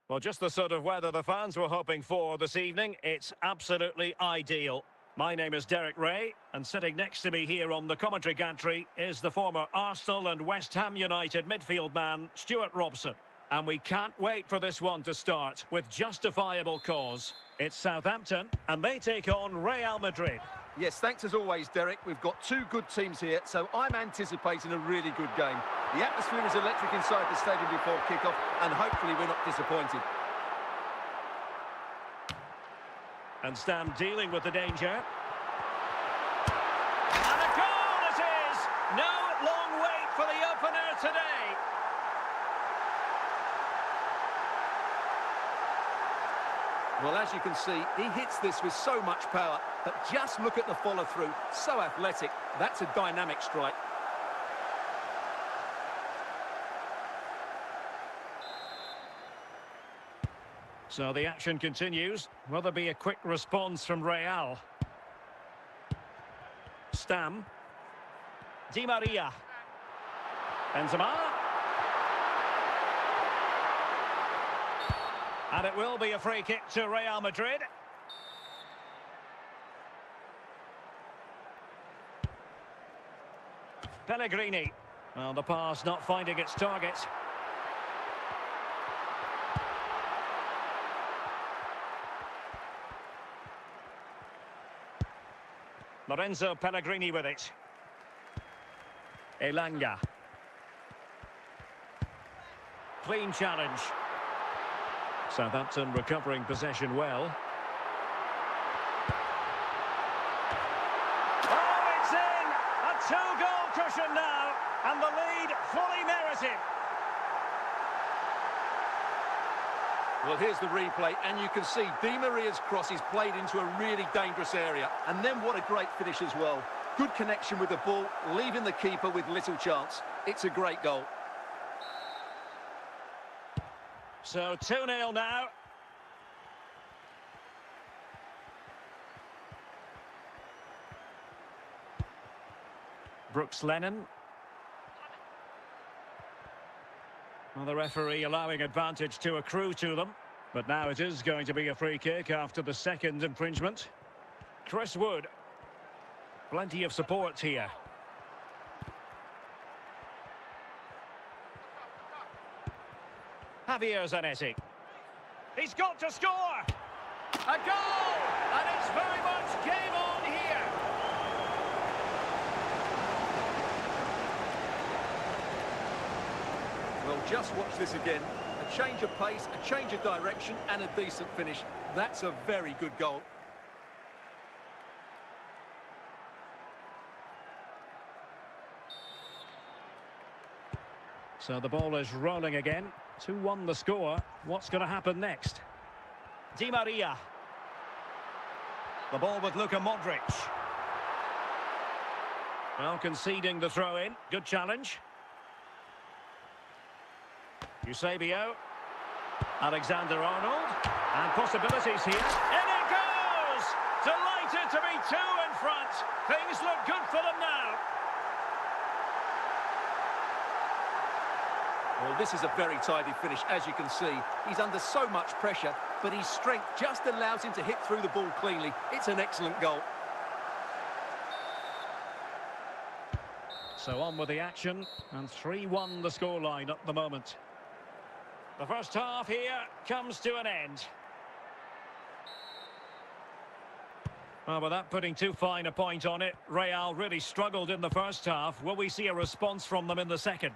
Well, just the sort of weather the fans were hoping for this evening. It's absolutely ideal. My name is Derek Ray, and sitting next to me here on the commentary gantry is the former Arsenal and West Ham United midfield man, Stuart Robson. And we can't wait for this one to start with justifiable cause. It's Southampton, and they take on Real Madrid. Yes, thanks as always, Derek. We've got two good teams here, so I'm anticipating a really good game. The atmosphere is electric inside the stadium before kick-off, and hopefully we're not disappointed. And Stam dealing with the danger. And a goal it is! No long wait for the opener today. Well, as you can see, he hits this with so much power, but just look at the follow-through. So athletic. That's a dynamic strike. So the action continues. Will there be a quick response from Real? Stam. Di Maria. Benzema. And it will be a free kick to Real Madrid. Pellegrini. Well, the pass not finding its target. Lorenzo Pellegrini with it. Elanga. Clean challenge. Southampton recovering possession well. Oh, it's in! A two-goal cushion now, and the lead fully merited. Well, here's the replay, and you can see Di Maria's cross is played into a really dangerous area. And then what a great finish as well. Good connection with the ball, leaving the keeper with little chance. It's a great goal. So 2-0 now. Brooks Lennon. Well, the referee allowing advantage to accrue to them. But now it is going to be a free kick after the second infringement. Chris Wood. Plenty of support here. Javier Zanetti. He's got to score! A goal! And it's very much game on here. Well, just watch this again. A change of pace, a change of direction, and a decent finish. That's a very good goal. So the ball is rolling again. 2-1 the score. What's going to happen next? Di Maria. The ball with Luka Modric. Well, conceding the throw-in. Good challenge. 𝗃𝗍𝗄𝗏. Alexander-Arnold. And possibilities here. In it goes! Delighted to be two in front. Things look good for them now. Well, this is a very tidy finish, as you can see. He's under so much pressure, but his strength just allows him to hit through the ball cleanly. It's an excellent goal. So on with the action, and 3-1 the scoreline at the moment. The first half here comes to an end. Well, without putting too fine a point on it, Real really struggled in the first half. Will we see a response from them in the second?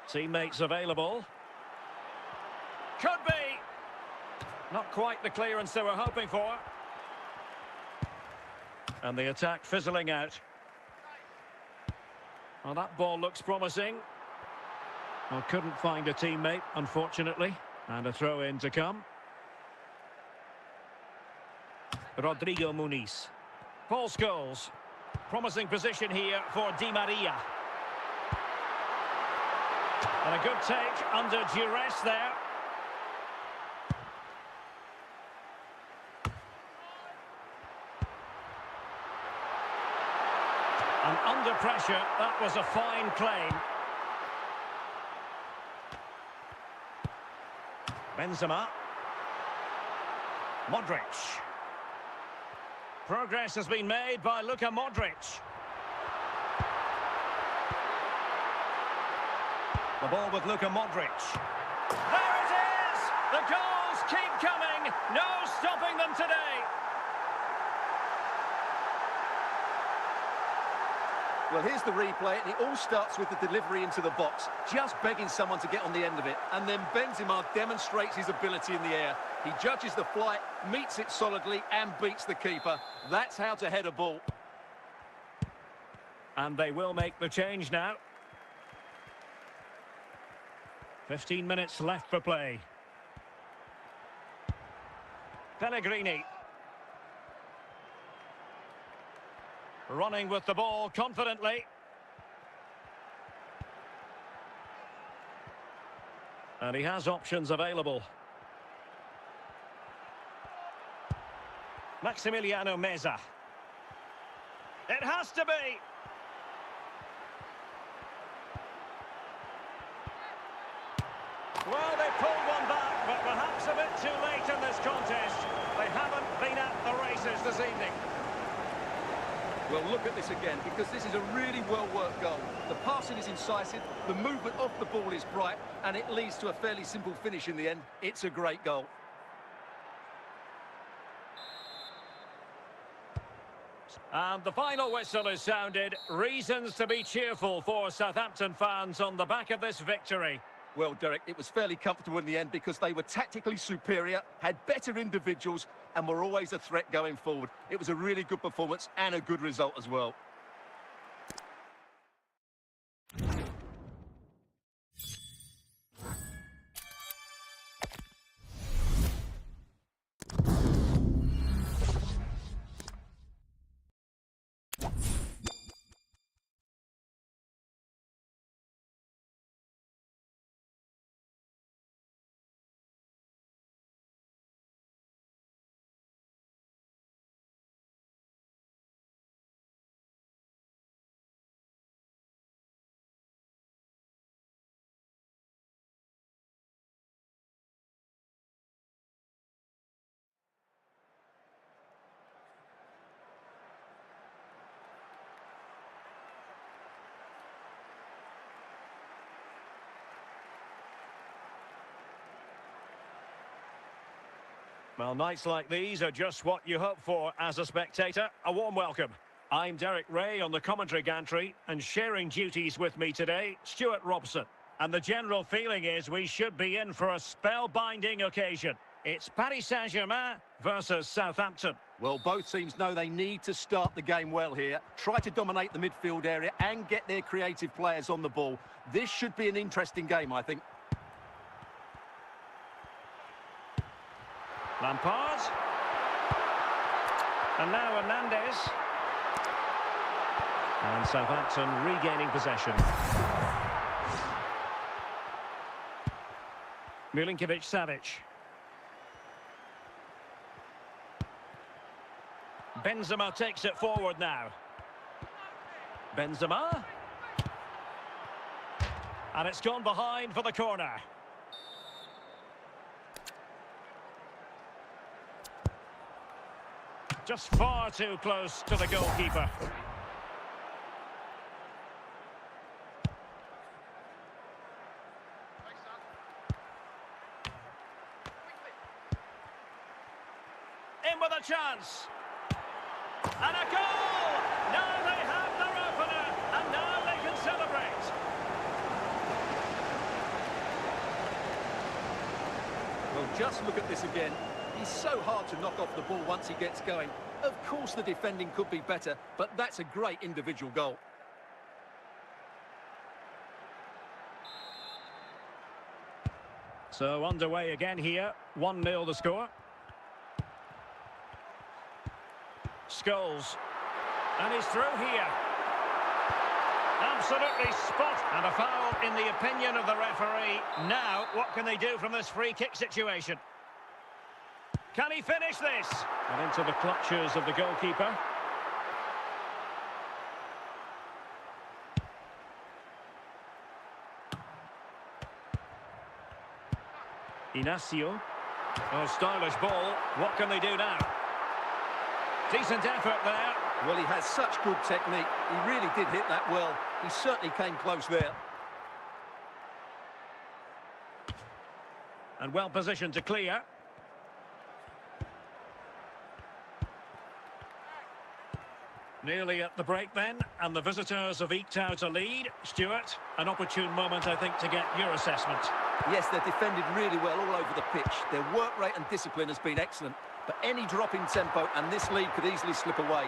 Teammates available. Could be. Not quite the clearance they were hoping for. And the attack fizzling out. Well, that ball looks promising. Well, couldn't find a teammate, unfortunately. And a throw-in to come. Rodrigo Muniz. Paul Scholes. Promising position here for Di Maria. And a good take under duress there. And under pressure, that was a fine claim. Benzema. Modric. Progress has been made by Luka Modric. The ball with Luka Modric. There it is! The goals keep coming. No stopping them today. Well, here's the replay, and it all starts with the delivery into the box, just begging someone to get on the end of it. And then Benzema demonstrates his ability in the air. He judges the flight, meets it solidly, and beats the keeper. That's how to head a ball. And they will make the change now. 15 minutes left for play. Pellegrini. Running with the ball confidently. And he has options available. Maximiliano Meza. It has to be. Well, chances this evening. Well, look at this again, because this is a really well-worked goal. The passing is incisive, the movement off the ball is bright, and it leads to a fairly simple finish in the end. It's a great goal. And the final whistle is sounded. Reasons to be cheerful for Southampton fans on the back of this victory. Well, Derek, it was fairly comfortable in the end because they were tactically superior, had better individuals, and were always a threat going forward. It was a really good performance and a good result as well. Well, nights like these are just what you hope for as a spectator. A warm welcome. I'm Derek Ray on the commentary gantry, and sharing duties with me today, Stuart Robson. And the general feeling is we should be in for a spellbinding occasion. It's Paris Saint-Germain versus Southampton. Well, both teams know they need to start the game well here, try to dominate the midfield area and get their creative players on the ball. This should be an interesting game, I think. Lampard. And now Hernandez. And Southampton regaining possession. 𝗵𝗵𝗵𝗵. Benzema takes it forward now. Benzema. And it's gone behind for the corner. Just far too close to the goalkeeper. In with a chance. And a goal! Now they have their opener, and now they can celebrate. Well, just look at this again. He's so hard to knock off the ball once he gets going. Of course the defending could be better, but that's a great individual goal. So underway again here, 1-0 the score. Scholes. And he's through here. Absolutely spot. And a foul in the opinion of the referee. Now, what can they do from this free kick situation? Can he finish this? And into the clutches of the goalkeeper. Inacio. Oh, stylish ball. What can they do now? Decent effort there. Well, he has such good technique. He really did hit that well. He certainly came close there. And well positioned to clear. Nearly at the break then, and the visitors have eked out a lead. Stuart, an opportune moment, I think, to get your assessment. Yes, they've defended really well all over the pitch. Their work rate and discipline has been excellent. But any drop in tempo, and this lead could easily slip away.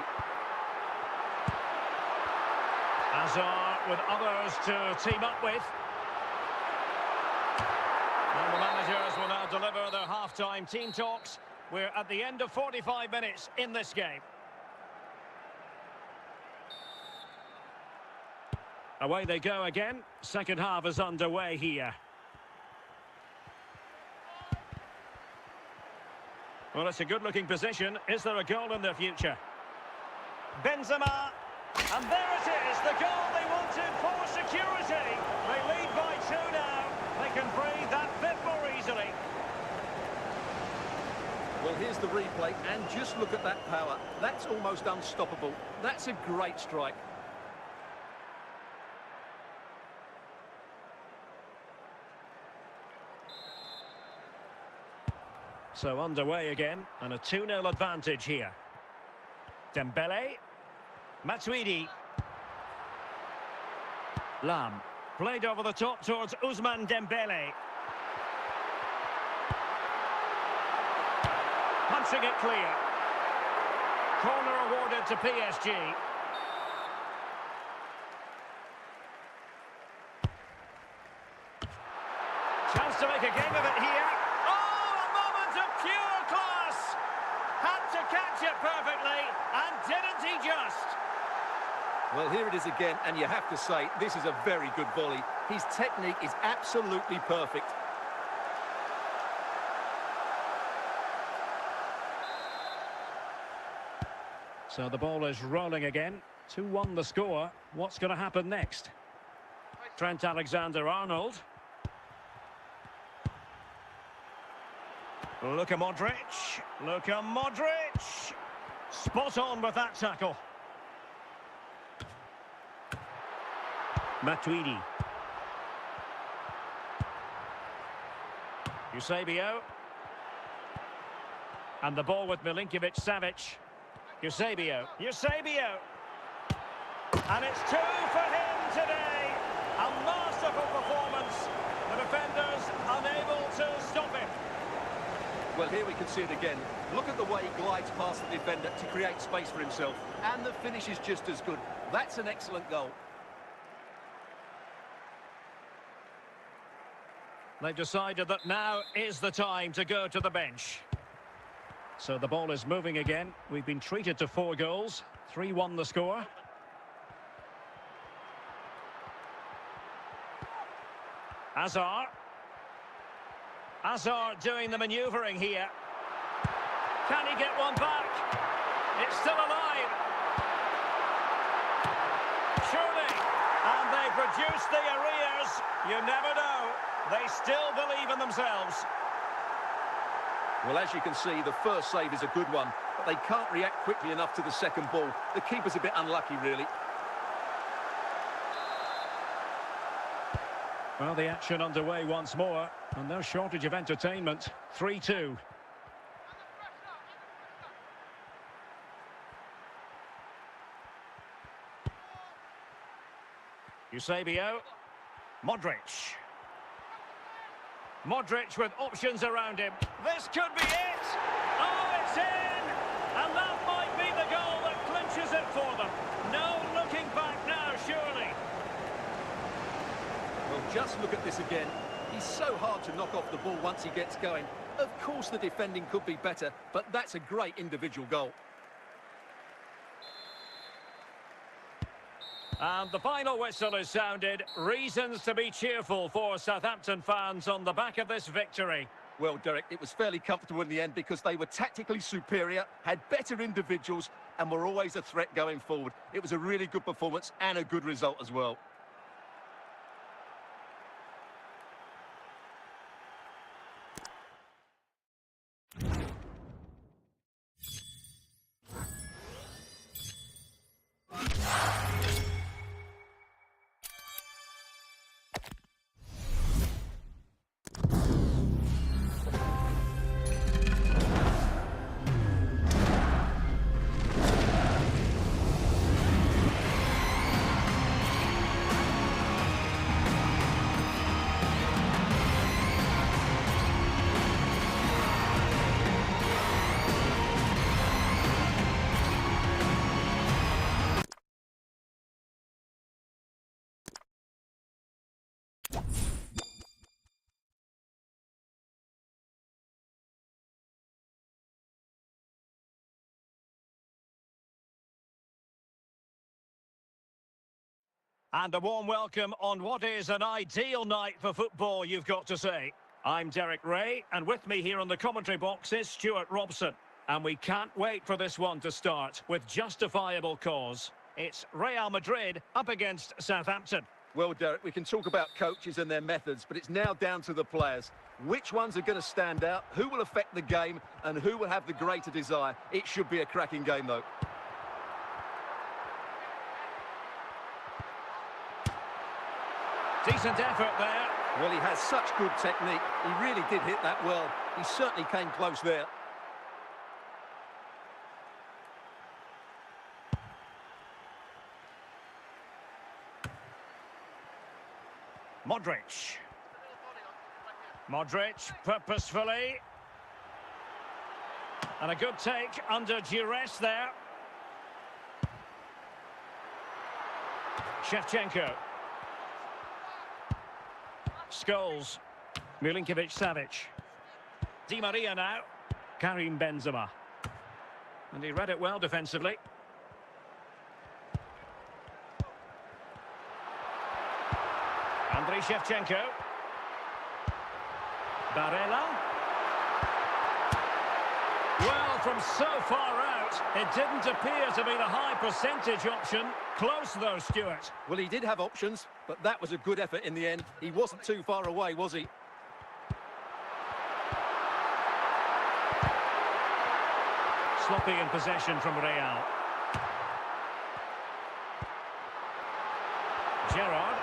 Hazard with others to team up with. And the managers will now deliver their half-time team talks. We're at the end of 45 minutes in this game. Away they go again. Second half is underway here. Well, it's a good-looking position. Is there a goal in their future? Benzema. And there it is, the goal they wanted for security. They lead by 2 now. They can breathe that bit more easily. Well, here's the replay, and just look at that power. That's almost unstoppable. That's a great strike. So underway again, and a 2-0 advantage here. Dembele. Matuidi. Lam. Played over the top towards Ousmane Dembele. Punching it clear. Corner awarded to PSG. Chance to make a game of it here. Oh, a moment of pure class! Had to catch it perfectly, and didn't he just? Well, here it is again, and you have to say, this is a very good volley. His technique is absolutely perfect. So the ball is rolling again. 2-1 the score. What's going to happen next? Trent Alexander-Arnold. 𝗃𝗵𝗵𝗵𝗵. 𝗃𝗵𝗵𝗵𝗵. Spot on with that tackle. Matuidi. 𝗃𝗶𝗍𝗄. And the ball with 𝗪𝗵𝗵𝗃𝗍. 𝗃𝗶𝗍𝗄. And it's 2 for him today. A masterful performance. The defenders unable to stop him. Well, here we can see it again. Look at the way he glides past the defender to create space for himself. And the finish is just as good. That's an excellent goal. They've decided that now is the time to go to the bench. So the ball is moving again. We've been treated to 4 goals. 3-1 the score. Hazard. Hazard doing the manoeuvring here. Can he get one back? It's still alive. Surely. And they produce the arrears. You never know. They still believe in themselves. Well, as you can see, the first save is a good one, but they can't react quickly enough to the second ball. The keeper's a bit unlucky, really. Well, the action underway once more, and no shortage of entertainment. 3-2. 𝗃𝗶𝗍𝗄. Modric. Modric with options around him. This could be it. Oh, it's in! And that might be the goal that clinches it for them. No looking back now, surely. Well, just look at this again. He's so hard to knock off the ball once he gets going. Of course the defending could be better, but that's a great individual goal. And the final whistle is sounded. Reasons to be cheerful for Southampton fans on the back of this victory. Well, Derek, it was fairly comfortable in the end because they were tactically superior, had better individuals, and were always a threat going forward. It was a really good performance and a good result as well. And a warm welcome on what is an ideal night for football, you've got to say. I'm Derek Ray, and with me here on the commentary box is Stuart Robson. And we can't wait for this one to start with justifiable cause. It's Real Madrid up against Southampton. Well, Derek, we can talk about coaches and their methods, but it's now down to the players. Which ones are going to stand out, who will affect the game, and who will have the greater desire? It should be a cracking game, though. Decent effort there. Well, he has such good technique. He really did hit that well. He certainly came close there. Modric. Modric, purposefully. And a good take under duress there. Shevchenko. Scholes. 𝗪𝗵𝗵𝗵𝗵. Di Maria now. Karim Benzema. And he read it well defensively. Andriy Shevchenko. Barella. Well, from so far out, it didn't appear to be the high percentage option. Close though, Stuart. Well, he did have options, but that was a good effort in the end. He wasn't too far away, was he? Sloppy in possession from Real. Gerrard.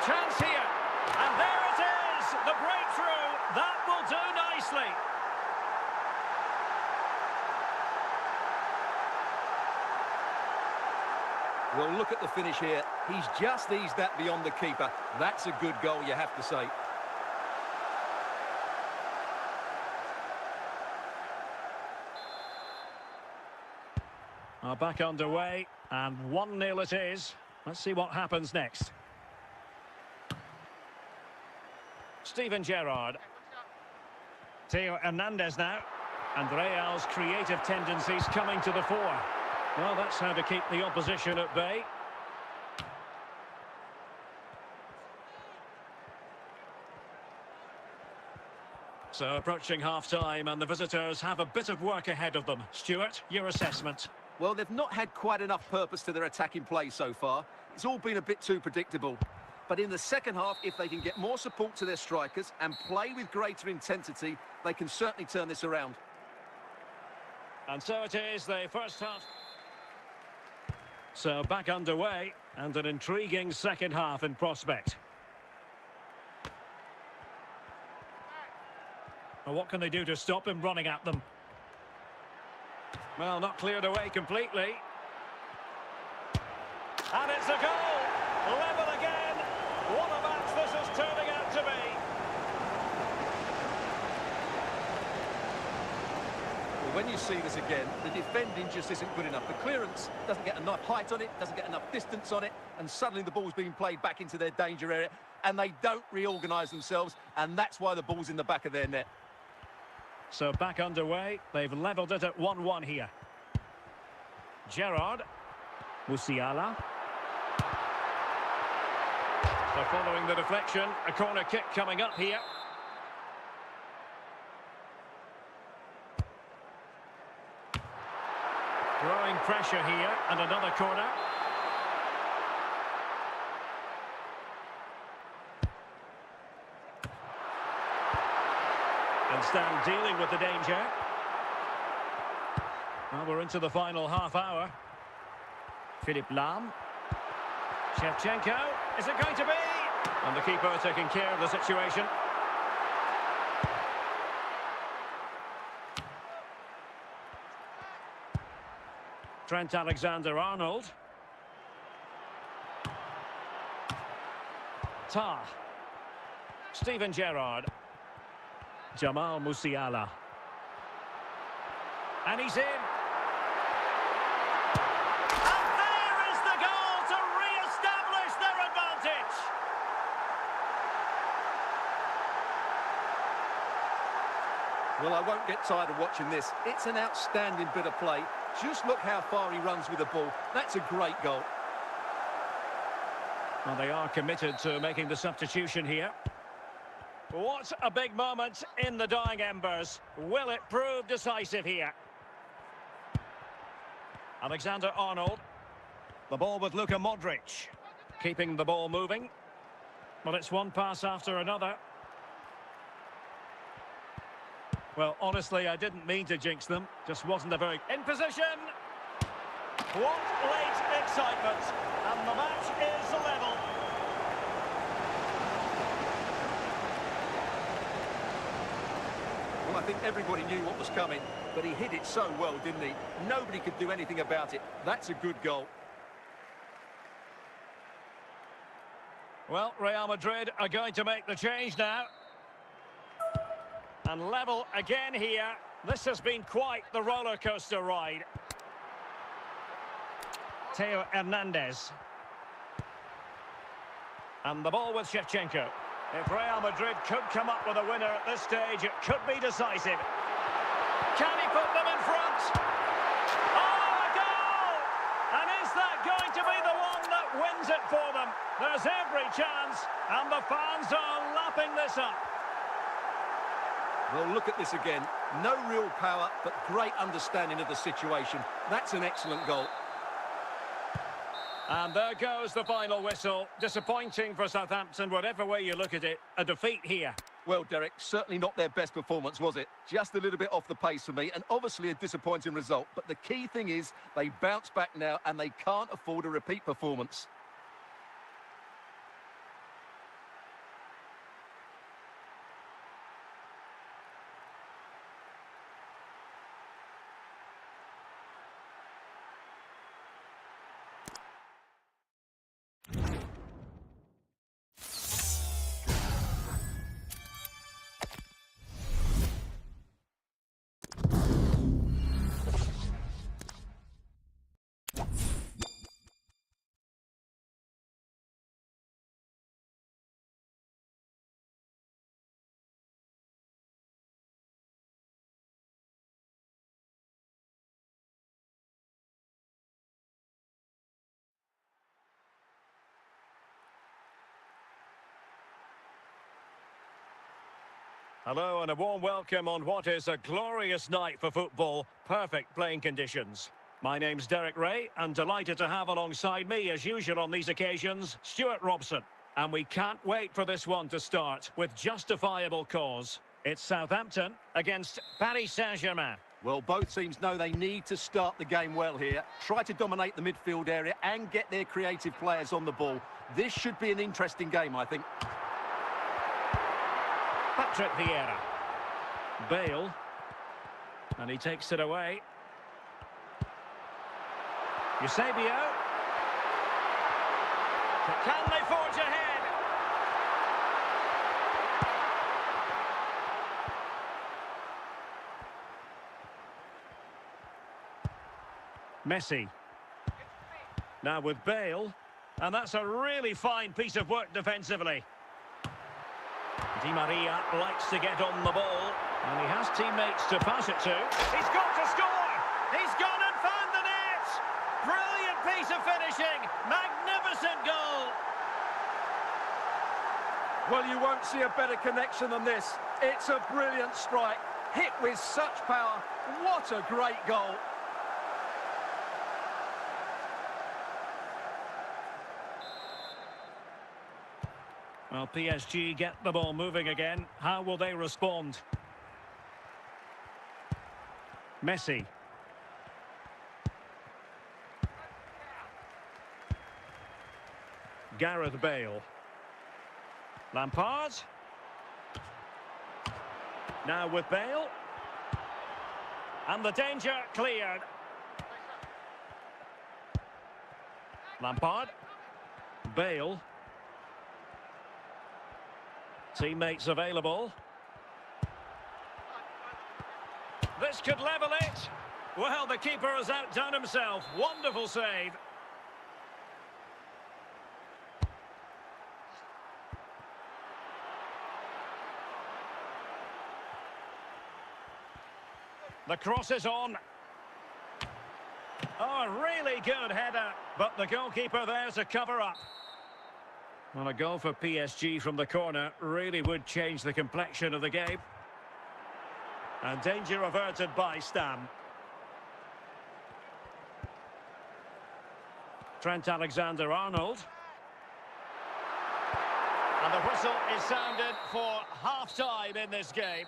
Chance here. And there it is! The breakthrough. That will do nicely. Well, look at the finish here. He's just eased that beyond the keeper. That's a good goal, you have to say. Back underway, and 1-0 it is. Let's see what happens next. Steven Gerrard. Theo Hernandez now. And Real's creative tendencies coming to the fore. Well, that's how to keep the opposition at bay. So approaching half-time, and the visitors have a bit of work ahead of them. Stuart, your assessment? Well, they've not had quite enough purpose to their attacking play so far. It's all been a bit too predictable. But in the second half, if they can get more support to their strikers and play with greater intensity, they can certainly turn this around. And so it is, the first half. So back underway, and an intriguing second half in prospect. Well, what can they do to stop him running at them? Well, not cleared away completely. And it's a goal! Level again! What a match this is turning out to be! Well, when you see this again, the defending just isn't good enough. The clearance doesn't get enough height on it, doesn't get enough distance on it, and suddenly the ball's being played back into their danger area, and they don't reorganise themselves, and that's why the ball's in the back of their net. So back underway, they've levelled it at 1-1 here. Gerrard. Musiala. So following the deflection, a corner kick coming up here. Growing pressure here, and another corner. And stand dealing with the danger. Well, we're into the final half hour. Philipp Lahm. Shevchenko. Is it going to be? And the keeper taking care of the situation. Trent Alexander-Arnold. 𝗏. Steven Gerrard. Jamal Musiala. And he's in. And there is the goal to re-establish their advantage. Well, I won't get tired of watching this. It's an outstanding bit of play. Just look how far he runs with the ball. That's a great goal. Well, they are committed to making the substitution here. What a big moment in the dying embers. Will it prove decisive here? Alexander-Arnold. The ball with Luka Modric. Keeping the ball moving. Well, it's one pass after another. Well, honestly, I didn't mean to jinx them. Just wasn't a very... In position! What late excitement! And the match is level. Well, I think everybody knew what was coming, but he hit it so well, didn't he? Nobody could do anything about it. That's a good goal. Well, Real Madrid are going to make the change now. And level again here. This has been quite the roller coaster ride. Theo Hernandez. And the ball with 𝗃𝗫𝗄𝗃. If Real Madrid could come up with a winner at this stage, it could be decisive. Can he put them in front? Oh, a goal! And is that going to be the one that wins it for them? There's every chance, and the fans are lapping this up. Well, look at this again. No real power, but great understanding of the situation. That's an excellent goal. And there goes the final whistle. Disappointing for Southampton, whatever way you look at it. A defeat here. Well, Derek, certainly not their best performance, was it? Just a little bit off the pace for me, and obviously a disappointing result. But the key thing is they bounce back now, and they can't afford a repeat performance. Hello and a warm welcome on what is a glorious night for football. Perfect playing conditions. My name's Derek Ray, and delighted to have alongside me, as usual on these occasions, Stuart Robson. And we can't wait for this one to start with justifiable cause. It's Southampton against Paris Saint-Germain. Well, both teams know they need to start the game well here. Try to dominate the midfield area and get their creative players on the ball. This should be an interesting game, I think. Patrick Vieira. Bale. And he takes it away. 𝗃𝗫𝗄𝗃𝗃. Can they forge ahead? Messi. Now with Bale. And that's a really fine piece of work defensively. Di Maria likes to get on the ball, and he has teammates to pass it to. He's got to score! He's gone and found the net! Brilliant piece of finishing! Magnificent goal! Well, you won't see a better connection than this. It's a brilliant strike, hit with such power. What a great goal! Well, PSG get the ball moving again. How will they respond? Messi. Gareth Bale. Lampard. Now with Bale. And the danger cleared. Lampard. Bale. Teammates available. This could level it. Well, the keeper has outdone himself. Wonderful save. The cross is on. Oh, a really good header. But the goalkeeper there to cover up. Well, a goal for PSG from the corner really would change the complexion of the game. And danger averted by Stam. Trent Alexander-Arnold. And the whistle is sounded for half-time in this game.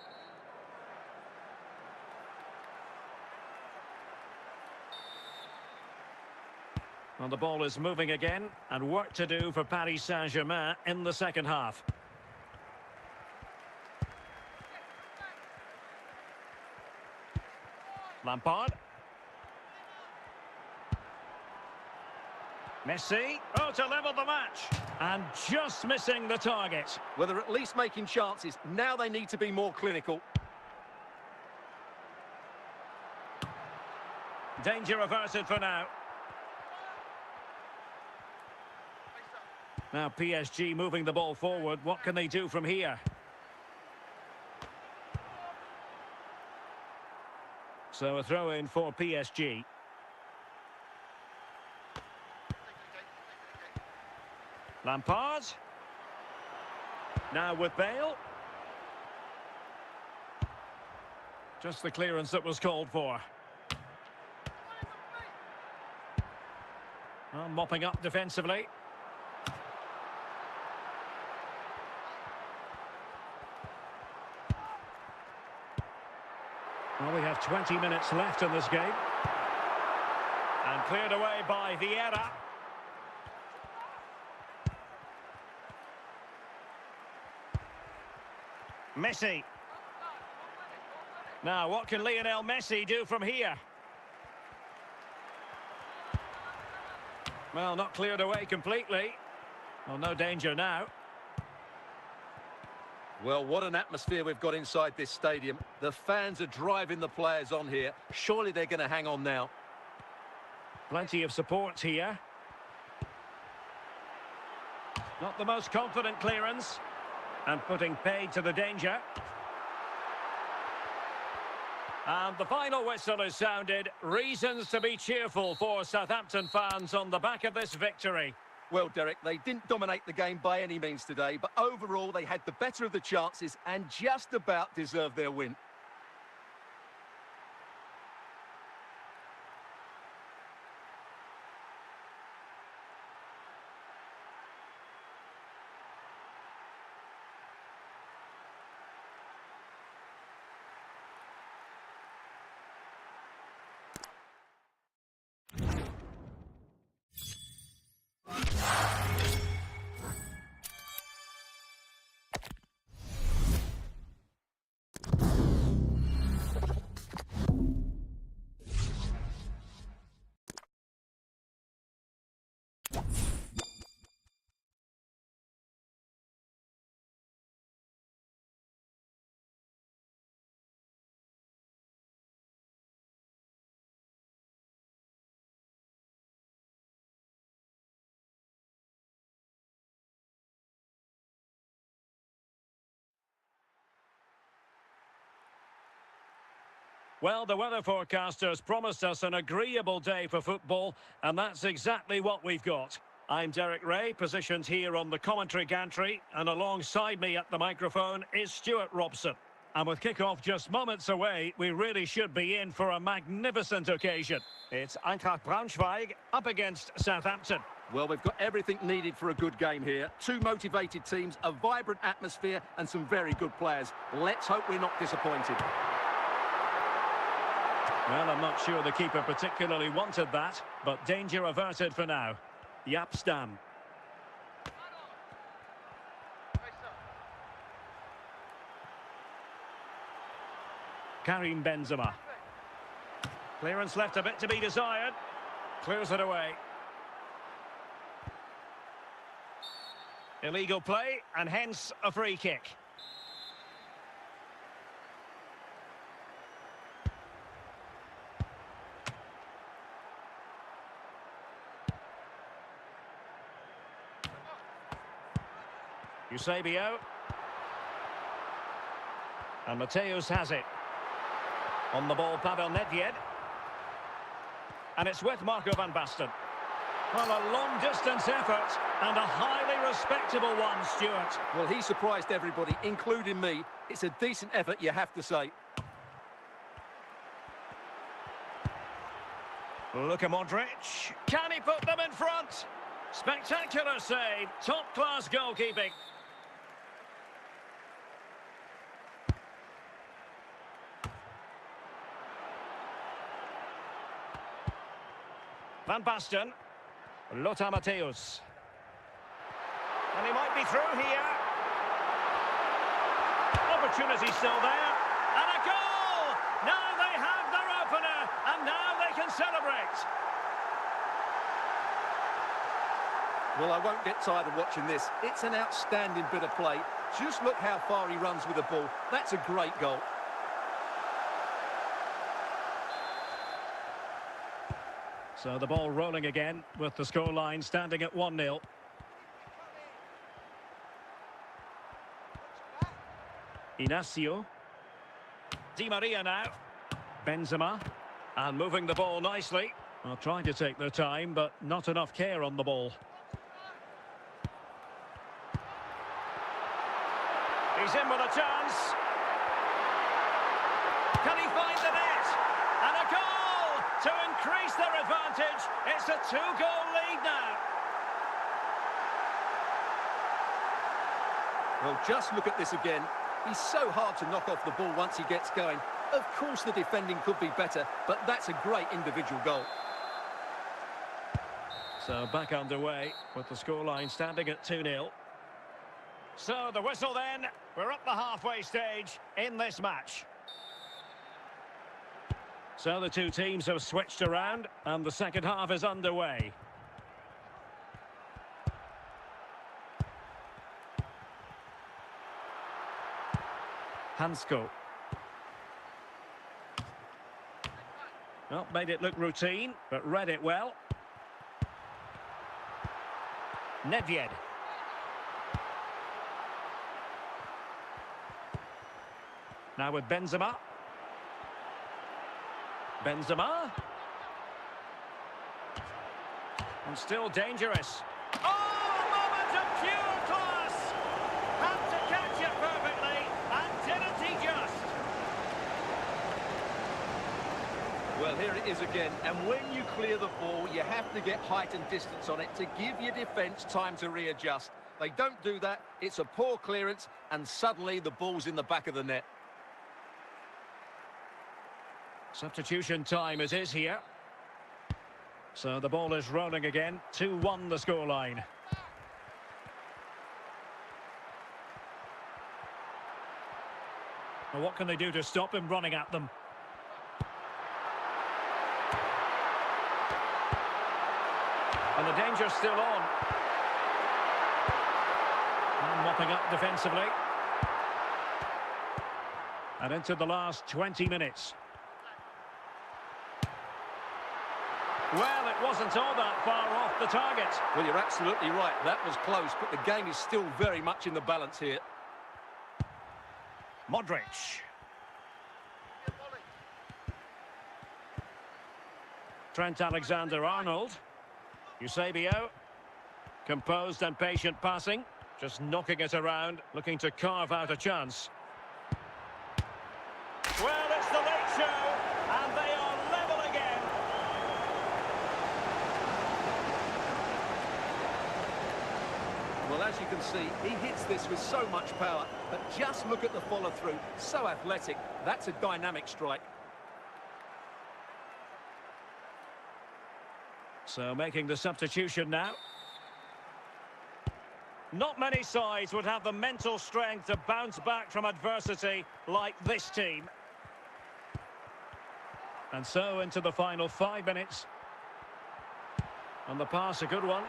Well, the ball is moving again, and work to do for Paris Saint-Germain in the second half. Lampard. Messi. Oh, to level the match. And just missing the target. Well, they're at least making chances. Now they need to be more clinical. Danger averted for now. Now PSG moving the ball forward. What can they do from here? So a throw in for PSG. Lampard. Now with Bale. Just the clearance that was called for. Well, mopping up defensively. Well, we have 20 minutes left in this game. And cleared away by Vieira. Messi. Now, what can Lionel Messi do from here? Well, not cleared away completely. Well, no danger now. Well, what an atmosphere we've got inside this stadium. The fans are driving the players on here. Surely they're going to hang on now. Plenty of support here. Not the most confident clearance. And putting paid to the danger. And the final whistle is sounded. Reasons to be cheerful for Southampton fans on the back of this victory. Well, Derek, they didn't dominate the game by any means today, but overall they had the better of the chances and just about deserved their win. Well, the weather forecasters promised us an agreeable day for football, and that's exactly what we've got. I'm Derek Ray, positioned here on the commentary gantry, and alongside me at the microphone is Stuart Robson. And with kick-off just moments away, we really should be in for a magnificent occasion. It's Eintracht Braunschweig up against Southampton. Well, we've got everything needed for a good game here. Two motivated teams, a vibrant atmosphere, and some very good players. Let's hope we're not disappointed. Well, I'm not sure the keeper particularly wanted that, but danger averted for now. 𝗏_𝗏. Karim Benzema. Clearance left a bit to be desired. Clears it away. Illegal play, and hence a free kick. 𝗃𝗏𝗄𝗏. And Matthäus has it. On the ball, Pavel Nedved. And it's with Marco van Basten. Well, a long-distance effort and a highly respectable one, Stuart. Well, he surprised everybody, including me. It's a decent effort, you have to say. Look at Modric. Can he put them in front? Spectacular save. Top-class goalkeeping. Van Basten. Lothar Matthäus. And he might be through here. Opportunity still there. And a goal! Now they have their opener, and now they can celebrate. Well, I won't get tired of watching this. It's an outstanding bit of play. Just look how far he runs with the ball. That's a great goal. So the ball rolling again with the scoreline standing at 1-0. Inacio. Di Maria now. Benzema. And moving the ball nicely. Well, trying to take their time, but not enough care on the ball. He's in with a chance. Can he find the net? And a goal to increase their advantage. It's a 2-goal lead now. Well, just look at this again. He's so hard to knock off the ball once he gets going. Of course the defending could be better, but that's a great individual goal. So back underway with the scoreline standing at 2-0. So the whistle then. We're up the halfway stage in this match. So the two teams have switched around and the second half is underway. Hansko. Well, made it look routine, but read it well. Nedved. Now with Benzema. Benzema. And still dangerous. Oh, a moment of pure class! Had to catch it perfectly, and didn't he just? Well, here it is again, and when you clear the ball, you have to get height and distance on it to give your defence time to readjust. They don't do that, it's a poor clearance, and suddenly the ball's in the back of the net. Substitution time it is here. So the ball is rolling again. 2-1 the scoreline. Well, what can they do to stop him running at them? And the danger's still on. And mopping up defensively. And into the last 20 minutes. Well, it wasn't all that far off the target. Well, you're absolutely right. That was close, but the game is still very much in the balance here. Modric. Trent Alexander-Arnold. 𝗂𝗄𝗄. Composed and patient passing. Just knocking it around, looking to carve out a chance. Well, it's the late show, and they are level again. Well, as you can see, he hits this with so much power, but just look at the follow-through. So athletic. That's a dynamic strike. So making the substitution now. Not many sides would have the mental strength to bounce back from adversity like this team. And so into the final 5 minutes. And the pass, a good one.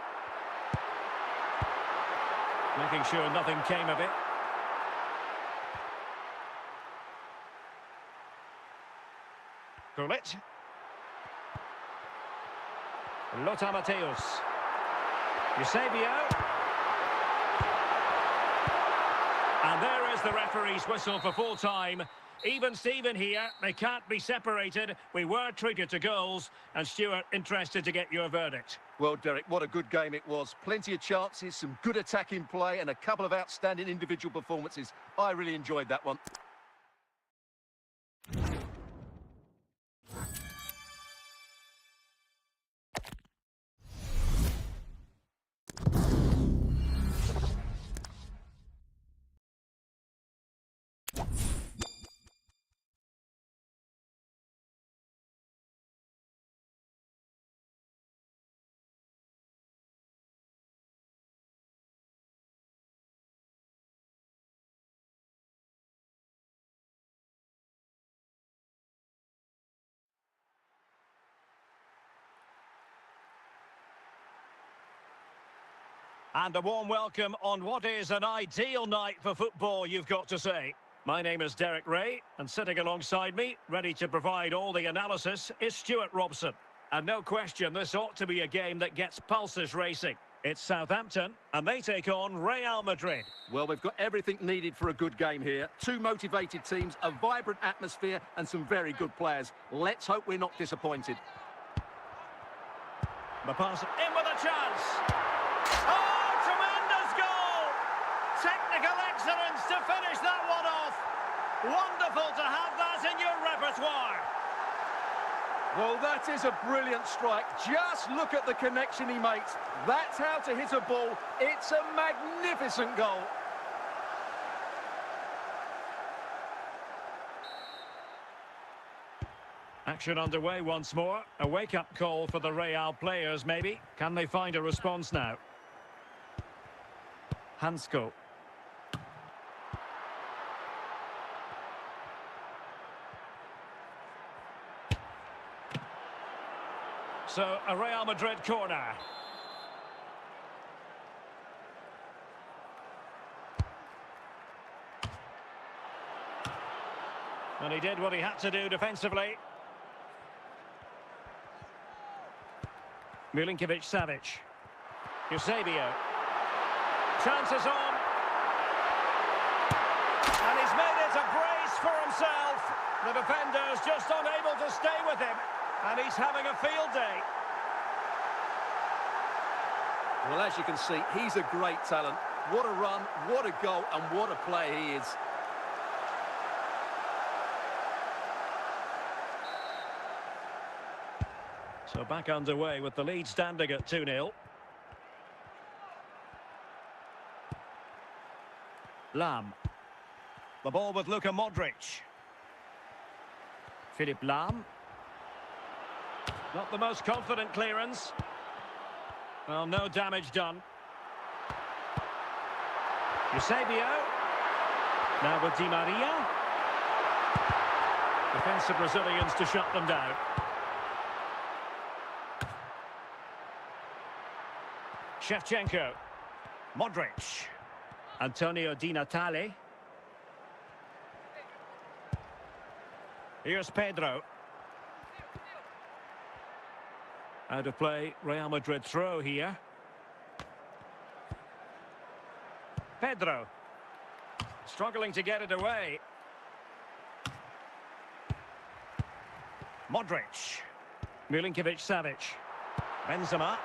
Making sure nothing came of it. 𝗂𝗏. Lothar Matthäus. 𝗂𝗏. And there is the referee's whistle for full time. Even Steven here, they can't be separated. We were treated to goals. And Stuart, interested to get your verdict. Well, Derek, what a good game it was. Plenty of chances, some good attacking play, and a couple of outstanding individual performances. I really enjoyed that one. And a warm welcome on what is an ideal night for football, you've got to say. My name is Derek Ray, and sitting alongside me, ready to provide all the analysis, is Stuart Robson. And no question, this ought to be a game that gets pulses racing. It's Southampton, and they take on Real Madrid. Well, we've got everything needed for a good game here. Two motivated teams, a vibrant atmosphere, and some very good players. Let's hope we're not disappointed. The pass in with a chance. Oh, tremendous goal! Technical excellence to finish that one off. Wonderful to have that in your repertoire. Well, that is a brilliant strike. Just look at the connection he makes. That's how to hit a ball. It's a magnificent goal. Action underway once more. A wake-up call for the Real players, maybe. Can they find a response now? 𝗪𝗂. So, a Real Madrid corner. And he did what he had to do defensively. 𝗵𝗵·𝗂𝗽𝗂𝗪. 𝗃𝗶𝗱𝗄. Chances on. And he's made it a brace for himself. The defender's just unable to stay with him. And he's having a field day. Well, as you can see, he's a great talent. What a run, what a goal, and what a player he is. So back underway with the lead standing at 2-0. Lahm. The ball with Luka Modric. Philipp Lahm. Not the most confident clearance. Well, no damage done. 𝗃𝗶𝗄𝗃. Now with Di Maria. Defensive Brazilians to shut them down. Shevchenko. Modric. Antonio Di Natale. Here's Pedro. Out of play, Real Madrid throw here. Pedro. Struggling to get it away. Modric. 𝗵𝗵·𝗂𝗪. Benzema.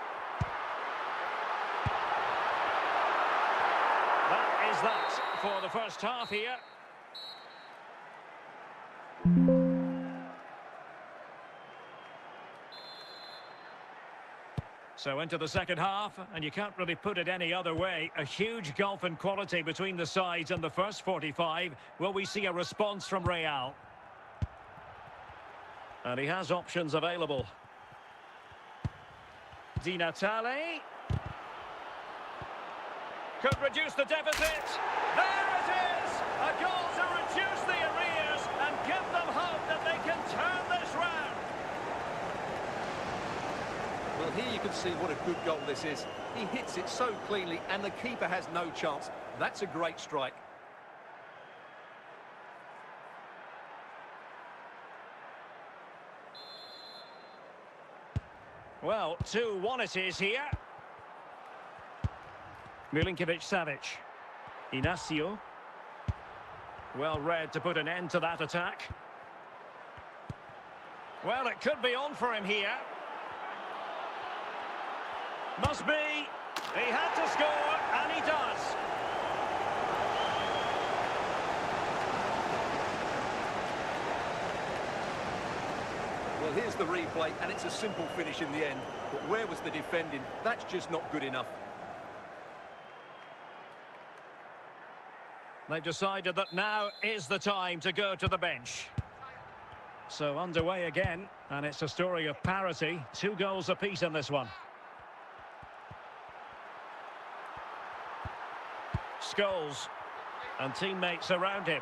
That is that for the first half here. So into the second half, and you can't really put it any other way. A huge gulf in quality between the sides in the first 45. Will we see a response from Real? And he has options available. Di Natale. Could reduce the deficit. There it is! A goal to reduce the arrears and give them hope that they can turn this round. Well, here you can see what a good goal this is. He hits it so cleanly, and the keeper has no chance. That's a great strike. Well, 2-1 it is here. 𝗵𝗵·𝗂𝗪. Inacio. Well read to put an end to that attack. Well, it could be on for him here. Must be. He had to score, and he does. Well, here's the replay, and it's a simple finish in the end. But where was the defending? That's just not good enough. They've decided that now is the time to go to the bench. So underway again, and it's a story of parity. 2 goals apiece in this one. Scholes and teammates around him.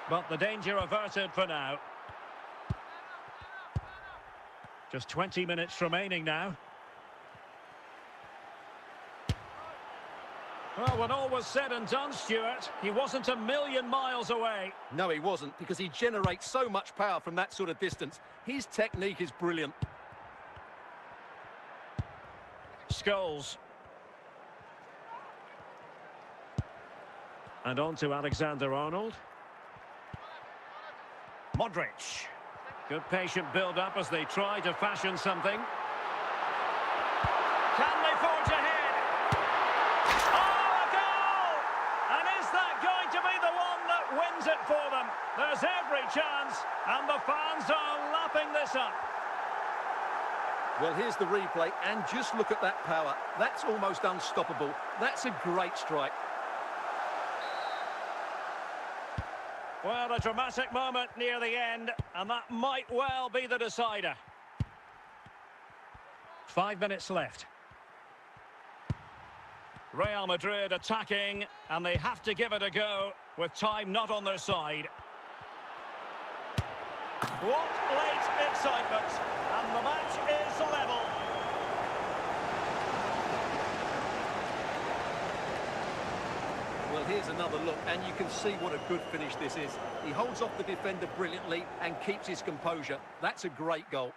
But the danger averted for now. Just 20 minutes remaining now. Well, when all was said and done, Stuart, he wasn't a million miles away. No, he wasn't, because he generates so much power from that sort of distance. His technique is brilliant. Scholes. And on to Alexander-Arnold. Modric. Good patient build-up as they try to fashion something. Can they forge ahead? Oh, a goal! And is that going to be the one that wins it for them? There's every chance, and the fans are lapping this up. Well, here's the replay, and just look at that power. That's almost unstoppable. That's a great strike. Well, a dramatic moment near the end, and that might well be the decider. 5 minutes left. Real Madrid attacking, and they have to give it a go with time not on their side. What late excitement, and the match is level. Well, here's another look, and you can see what a good finish this is. He holds off the defender brilliantly and keeps his composure. That's a great goal.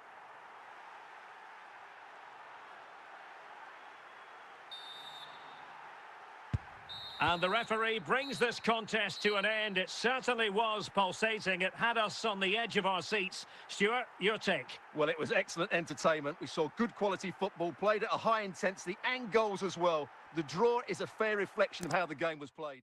And the referee brings this contest to an end. It certainly was pulsating. It had us on the edge of our seats. Stuart, your take? Well, it was excellent entertainment. We saw good quality football, played at a high intensity, and goals as well. The draw is a fair reflection of how the game was played.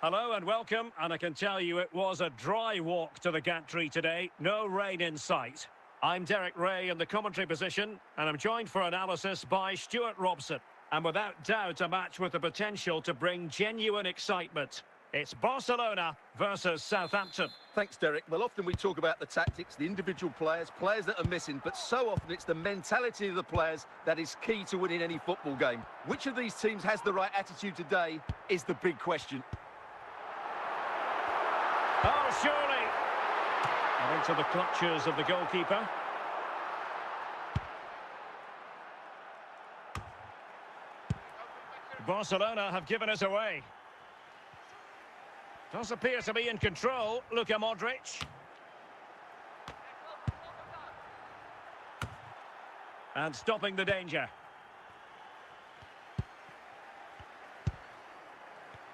Hello and welcome, and I can tell you it was a dry walk to the gantry today, no rain in sight. I'm Derek Ray in the commentary position, and I'm joined for analysis by Stuart Robson. And without doubt, a match with the potential to bring genuine excitement. It's Barcelona versus Southampton. Thanks, Derek. Well, often we talk about the tactics, the individual players that are missing, but so often it's the mentality of the players that is key to winning any football game. Which of these teams has the right attitude today is the big question. Oh, surely. And into the clutches of the goalkeeper. Barcelona have given us away. Does appear to be in control, Luka Modric. And stopping the danger.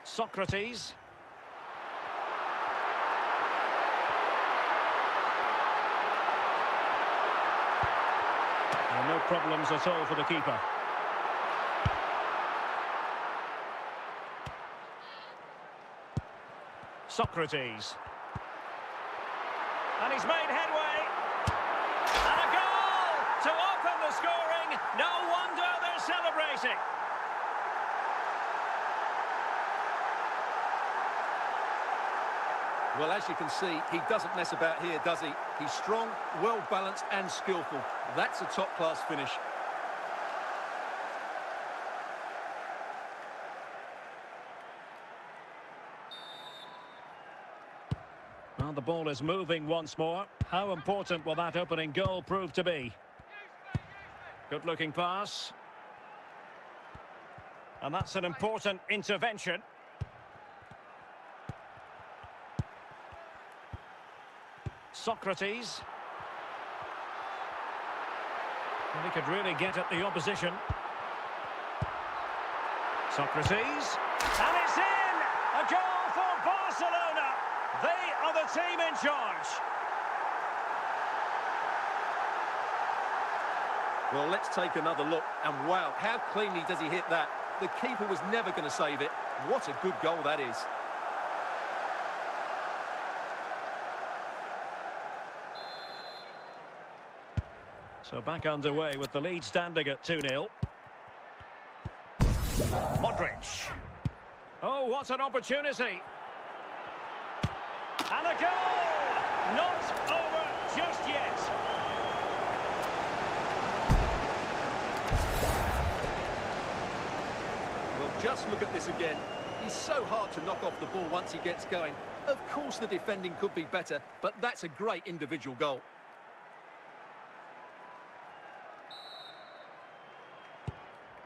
Socrates. And no problems at all for the keeper. Socrates. And he's made headway. And a goal to open the scoring. No wonder they're celebrating. Well, as you can see, he doesn't mess about here, does he? He's strong, well-balanced and skillful. That's a top-class finish. Well, the ball is moving once more. How important will that opening goal prove to be? Good-looking pass. And that's an important intervention. Socrates. And he could really get at the opposition. Socrates. And it's in! A goal for Barcelona! They are the team in charge. Well, let's take another look. And wow, how cleanly does he hit that? The keeper was never going to save it. What a good goal that is. So back underway with the lead standing at 2-0. Modric. Oh, what an opportunity. And a goal! Not over just yet. Well, just look at this again. He's so hard to knock off the ball once he gets going. Of course the defending could be better, but that's a great individual goal.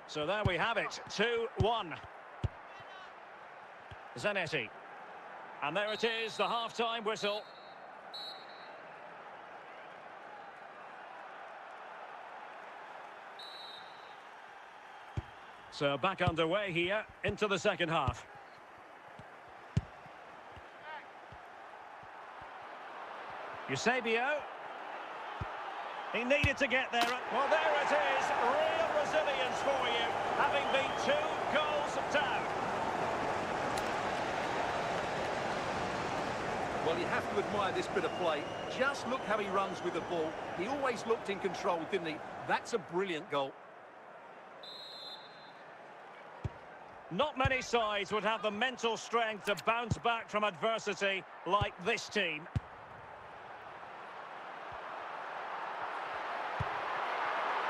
So there we have it, 2-1. Zanetti. And there it is, the half-time whistle. So back underway here into the second half. 𝗖𝗄𝗃𝗏. He needed to get there. Well, there it is. Real resilience for you, having been 2 goals down. Well, you have to admire this bit of play. Just look how he runs with the ball. He always looked in control, didn't he? That's a brilliant goal. Not many sides would have the mental strength to bounce back from adversity like this team.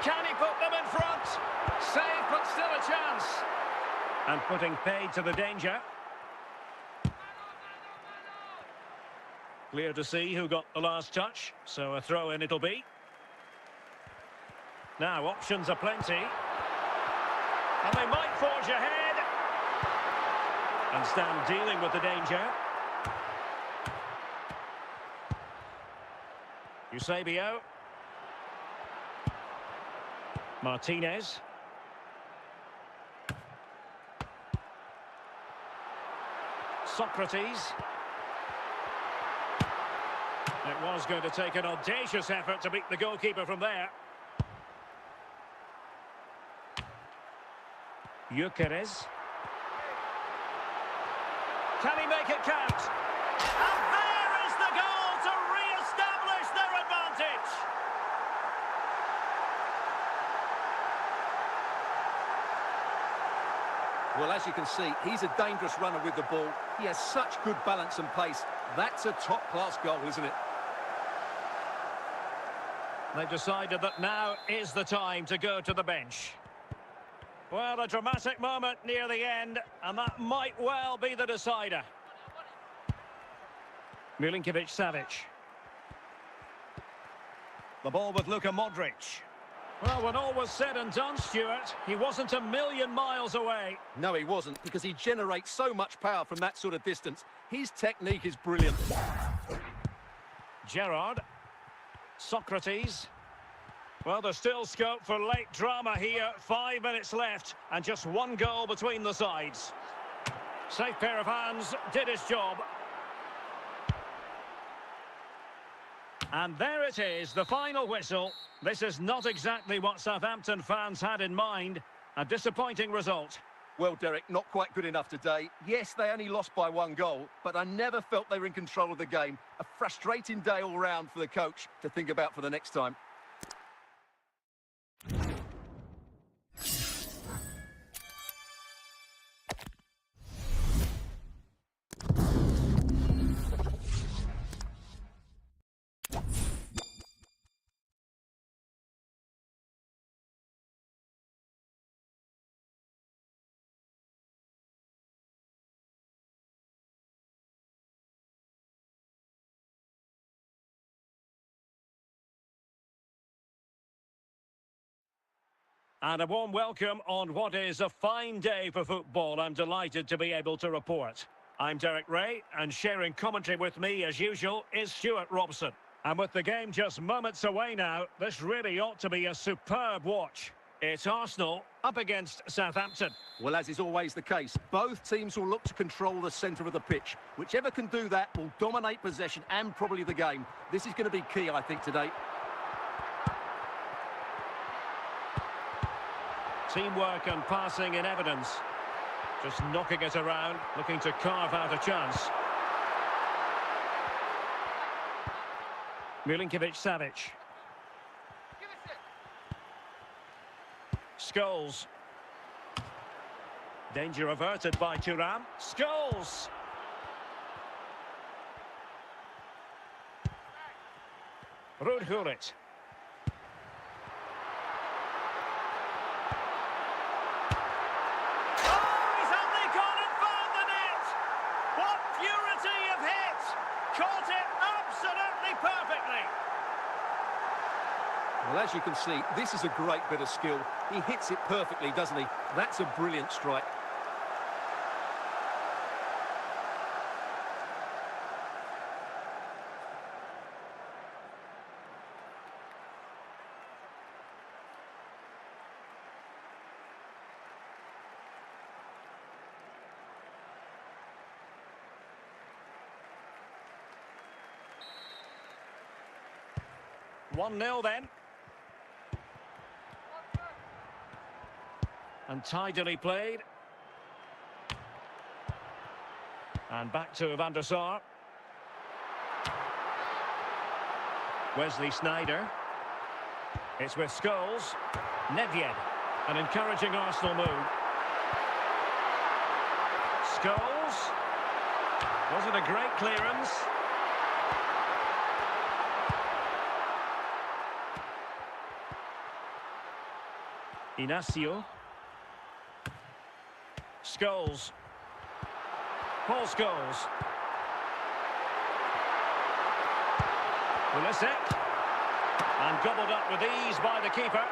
Can he put them in front? Save, but still a chance. And putting paid to the danger. Clear to see who got the last touch, so a throw-in it'll be. Now, options are plenty. And they might forge ahead. And stand dealing with the danger. 𝗖𝗄𝗃𝗏. Martinez. Socrates. It was going to take an audacious effort to beat the goalkeeper from there. Gyökeres. Can he make it count? And there is the goal to re-establish their advantage. Well, as you can see, he's a dangerous runner with the ball. He has such good balance and pace. That's a top-class goal, isn't it? They've decided that now is the time to go to the bench. Well, a dramatic moment near the end, and that might well be the decider. Milinkovic-Savic. The ball with Luka Modric. Well, when all was said and done, Stuart, he wasn't a million miles away. No, he wasn't, because he generates so much power from that sort of distance. His technique is brilliant. Gerrard. Socrates. Well, there's still scope for late drama here. 5 minutes left, and just 1 goal between the sides. Safe pair of hands, did his job. And there it is, the final whistle. This is not exactly what Southampton fans had in mind. A disappointing result. Well, Derek, not quite good enough today. Yes, they only lost by 1 goal, but I never felt they were in control of the game. A frustrating day all round for the coach to think about for the next time. And a warm welcome on what is a fine day for football. I'm delighted to be able to report. I'm Derek Ray, and sharing commentary with me, as usual, is Stuart Robson. And with the game just moments away now, this really ought to be a superb watch. It's Arsenal up against Southampton. Well, as is always the case, both teams will look to control the centre of the pitch. Whichever can do that will dominate possession and probably the game. This is going to be key, I think, today. Teamwork and passing in evidence. Just knocking it around, looking to carve out a chance. Milinkovic-Savic. Scholes. Danger averted by Thuram. Scholes. 𝗏𝗏𝗂𝗏𝗏. Well, as you can see, this is a great bit of skill. He hits it perfectly, doesn't he? That's a brilliant strike. One 0 then. And tidily played. And back to Van der Sar. Wesley Sneijder. It's with Scholes. Nedved. An encouraging Arsenal move. Scholes. Was it a great clearance? Inacio. Scholes. Paul Scholes. Pulisic. And gobbled up with ease by the keeper.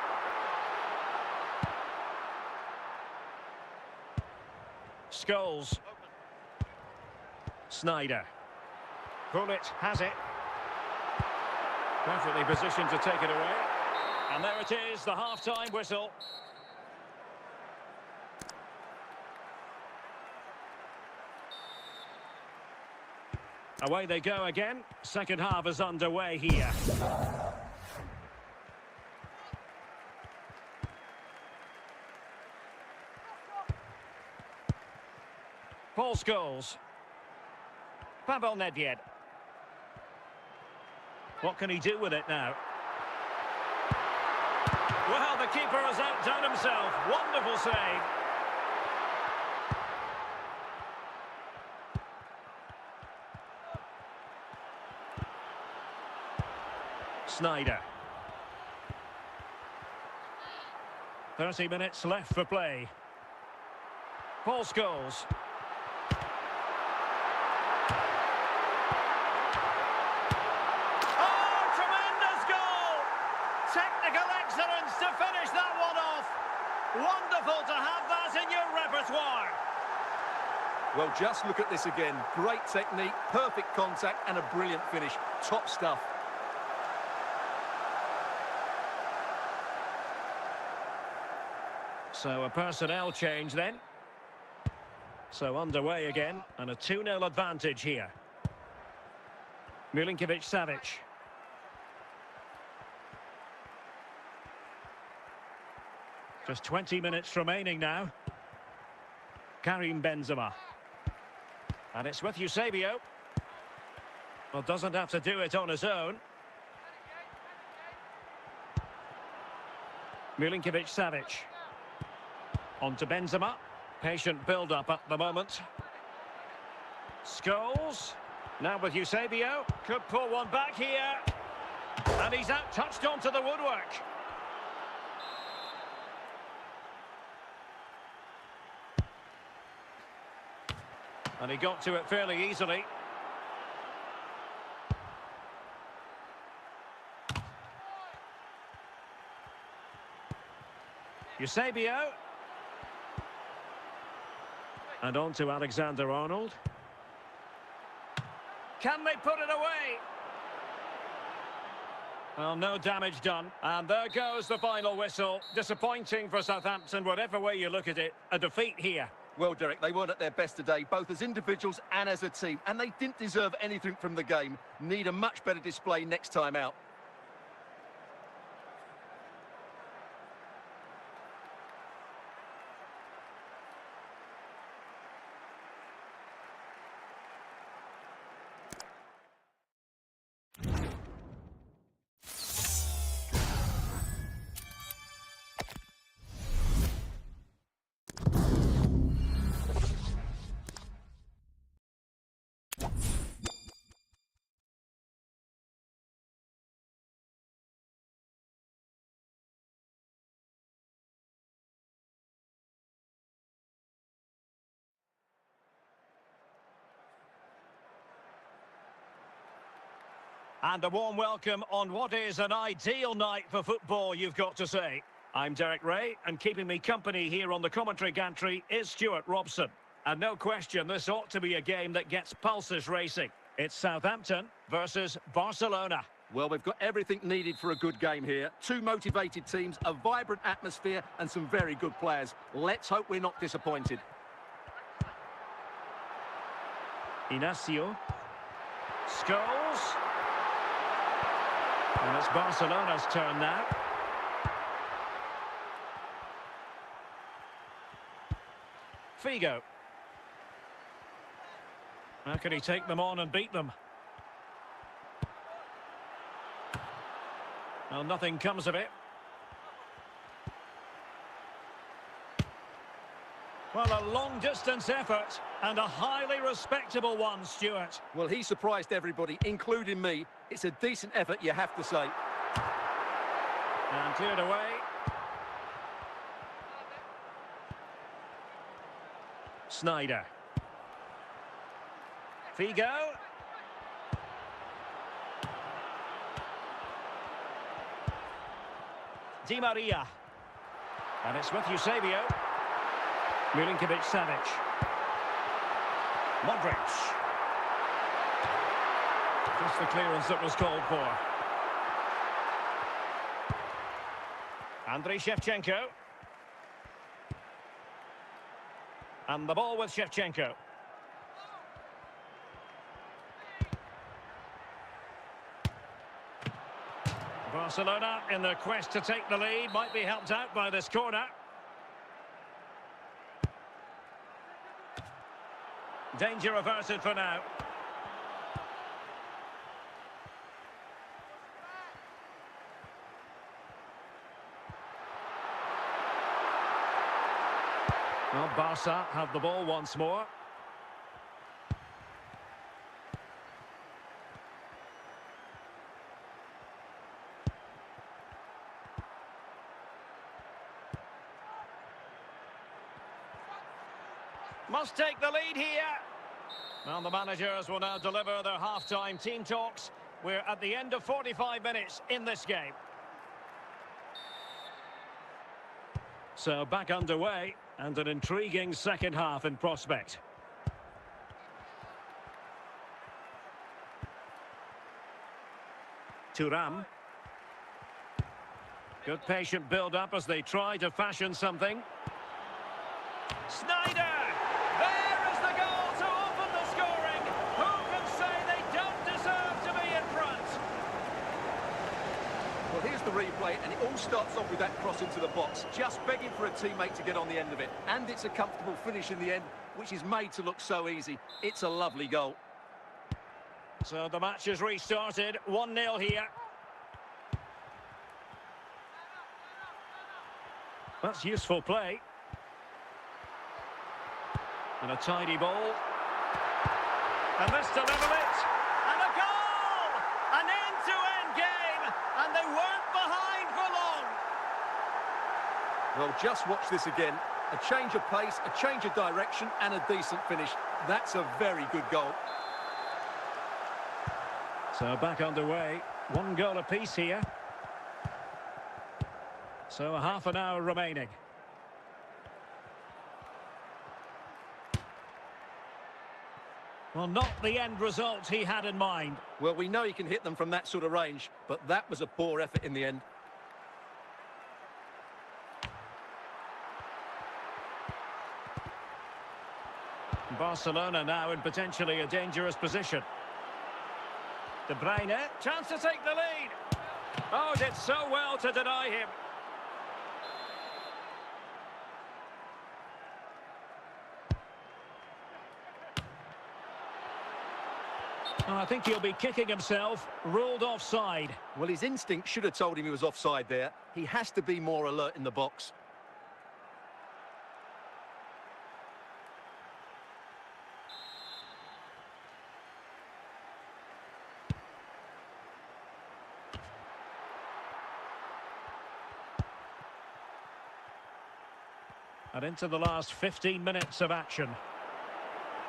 Scholes. Sneijder. 𝗏𝗏𝗂𝗏 has it. Perfectly positioned to take it away. And there it is, the half-time whistle. Away they go again. Second half is underway here. Paul Scholes. Pavel Nedved. What can he do with it now? Well, the keeper has outdone himself. Wonderful save. Sneijder. 30 minutes left for play. Paul Scholes. Oh, tremendous goal! Technical excellence to finish that one off. Wonderful to have that in your repertoire. Well, just look at this again. Great technique, perfect contact, and a brilliant finish. Top stuff. So a personnel change then. So underway again, and a 2-0 advantage here. 𝗪𝗵𝗵𝗂𝗏𝗂𝗃. Just 20 minutes remaining now. Karim Benzema. And it's with 𝗖𝗍𝗍. Well, doesn't have to do it on his own. 𝗪𝗵𝗵𝗂𝗏𝗃. On to Benzema. Patient build-up at the moment. Scholes. Now with 𝗖𝗍𝗍. Could pull one back here. And he's out, touched onto the woodwork. And he got to it fairly easily. 𝗖𝗍𝗍. And on to Alexander-Arnold. Can they put it away? Well, no damage done. And there goes the final whistle. Disappointing for Southampton, whatever way you look at it. A defeat here. Well, Derek, they weren't at their best today, both as individuals and as a team. And they didn't deserve anything from the game. Need a much better display next time out. And a warm welcome on what is an ideal night for football, you've got to say. I'm Derek Ray, and keeping me company here on the commentary gantry is Stuart Robson. And no question, this ought to be a game that gets pulses racing. It's Southampton versus Barcelona. Well, we've got everything needed for a good game here. Two motivated teams, a vibrant atmosphere, and some very good players. Let's hope we're not disappointed. Inacio. Scholes. And it's Barcelona's turn now. Figo. How can he take them on and beat them? Well, nothing comes of it. Well, a long-distance effort and a highly respectable one, Stuart. Well, he surprised everybody, including me. It's a decent effort, you have to say. And cleared away. Sneijder. Figo. Di Maria. And it's with Eusebio. 𝗵𝗵𝗵𝗂𝗵𝗵. Modric. Just the clearance that was called for. 𝗪𝗿Ｈis. And the ball with 𝗵𝗵. Barcelona, in their quest to take the lead, might be helped out by this corner. Danger averted for now. Well, Barca have the ball once more. Must take the lead here. Well, the managers will now deliver their half-time team talks. We're at the end of 45 minutes in this game. So back underway, and an intriguing second half in prospect. Thuram. Good patient build-up as they try to fashion something. Sneijder! There is the goal to open the scoring. Who can say they don't deserve to be in front? Well, here's the replay, and it all starts off with that cross into the box, just begging for a teammate to get on the end of it. And it's a comfortable finish in the end, which is made to look so easy. It's a lovely goal. So the match has restarted, 1-0 here. That's useful play. And a tidy ball. And this to level it. And a goal! An end-to-end game. And they weren't behind for long. Well, just watch this again. A change of pace, a change of direction, and a decent finish. That's a very good goal. So back underway. 1 goal apiece here. So a half an hour remaining. Well, not the end result he had in mind. Well, we know he can hit them from that sort of range, but that was a poor effort in the end. Barcelona now in potentially a dangerous position. De Bruyne, chance to take the lead. Oh, did so well to deny him. Oh, I think he'll be kicking himself, ruled offside. Well, his instinct should have told him he was offside there. He has to be more alert in the box. And into the last 15 minutes of action.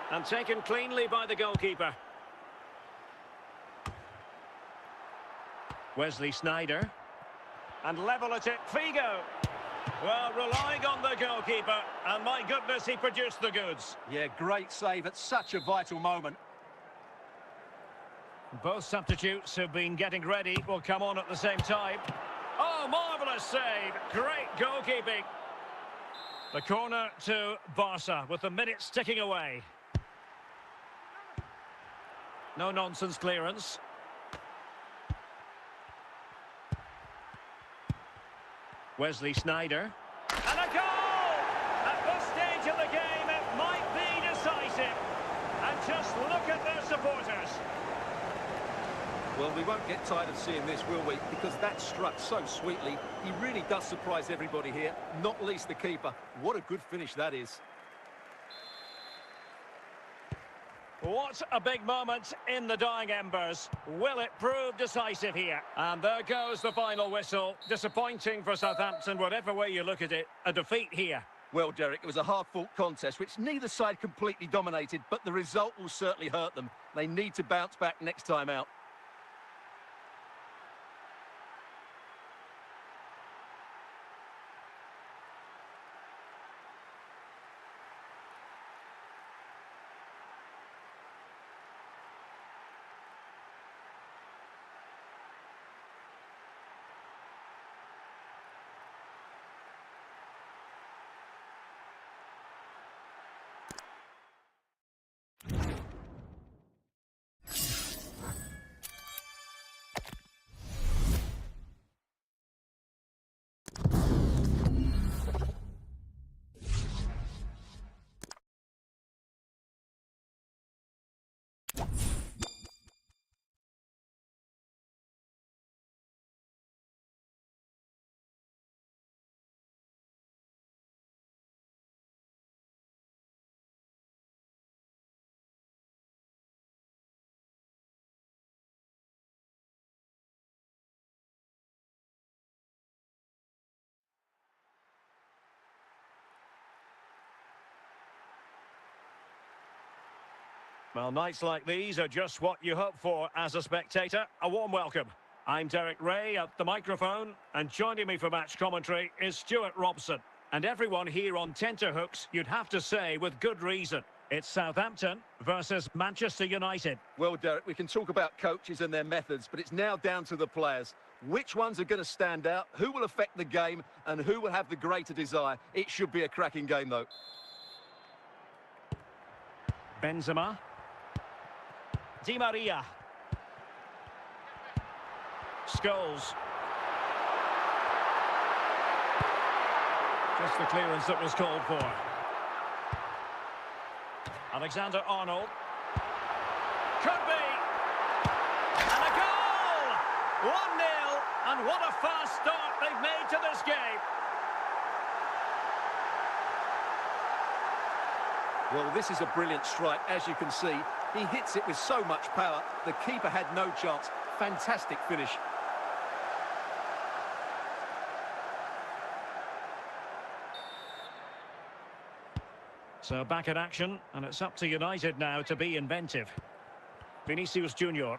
And taken cleanly by the goalkeeper. Wesley Sneijder. And level it at Figo. Well, relying on the goalkeeper, and my goodness, he produced the goods. Yeah, great save at such a vital moment. Both substitutes who've been getting ready will come on at the same time. Oh, marvellous save. Great goalkeeping. The corner to Barca with the minutes ticking away. No-nonsense clearance. Wesley Sneijder. And a goal! At this stage of the game, it might be decisive. And just look at their supporters. Well, we won't get tired of seeing this, will we? Because that struck so sweetly. He really does surprise everybody here, not least the keeper. What a good finish that is. What a big moment in the dying embers. Will it prove decisive here? And there goes the final whistle. Disappointing for Southampton, whatever way you look at it. A defeat here. Well, Derek, it was a hard-fought contest, which neither side completely dominated, but the result will certainly hurt them. They need to bounce back next time out. Well, nights like these are just what you hope for as a spectator. A warm welcome. I'm Derek Ray at the microphone, and joining me for match commentary is Stuart Robson. And everyone here on tenterhooks, you'd have to say with good reason. It's Southampton versus Manchester United. Well, Derek, we can talk about coaches and their methods, but it's now down to the players. Which ones are going to stand out, who will affect the game, and who will have the greater desire? It should be a cracking game, though. Benzema. Di Maria. Scholes. Just the clearance that was called for. Alexander-Arnold. Could be. And a goal! 1-0. And what a fast start they've made to this game. Well, this is a brilliant strike, as you can see. He hits it with so much power. The keeper had no chance. Fantastic finish. So back in action, and it's up to United now to be inventive. Vinicius Junior.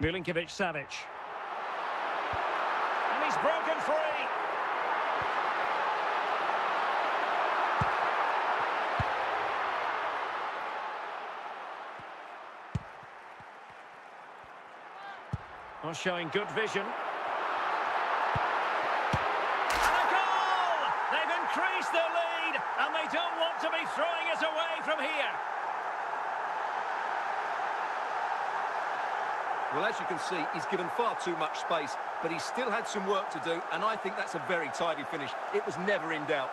𝗵𝗵𝗵𝗵. And he's broken free. Well, showing good vision. And a goal! They've increased their lead, and they don't want to be throwing it away from here. Well, as you can see, he's given far too much space, but he still had some work to do, and I think that's a very tidy finish. It was never in doubt.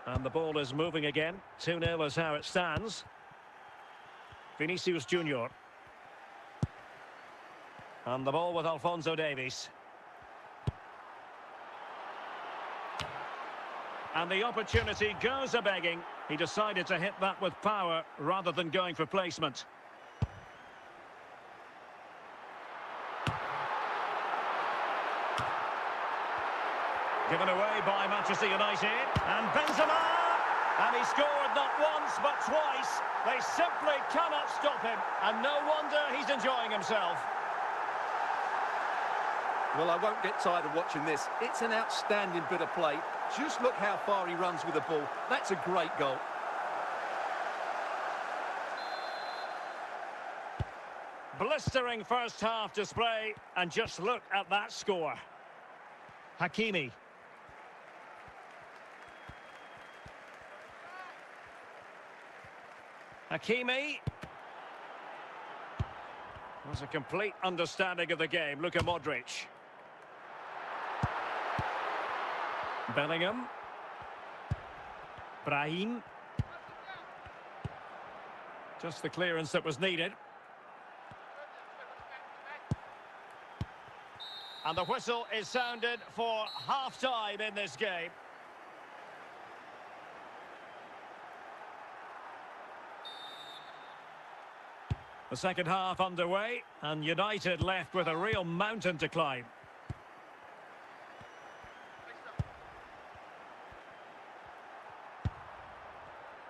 And the ball is moving again. 2-0 is how it stands. Vinicius Junior. And the ball with Alphonso Davies. And the opportunity goes a-begging. He decided to hit that with power rather than going for placement. Given away by Manchester United. And Benzema! And he scored not once, but twice. They simply cannot stop him. And no wonder he's enjoying himself. Well, I won't get tired of watching this. It's an outstanding bit of play. Just look how far he runs with the ball. That's a great goal. Blistering first half display, and just look at that score. Hakimi. Hakimi. There's a complete understanding of the game. Luka Modric. Bellingham. Brahim. Just the clearance that was needed. And the whistle is sounded for half-time in this game. The second half underway, and United left with a real mountain to climb.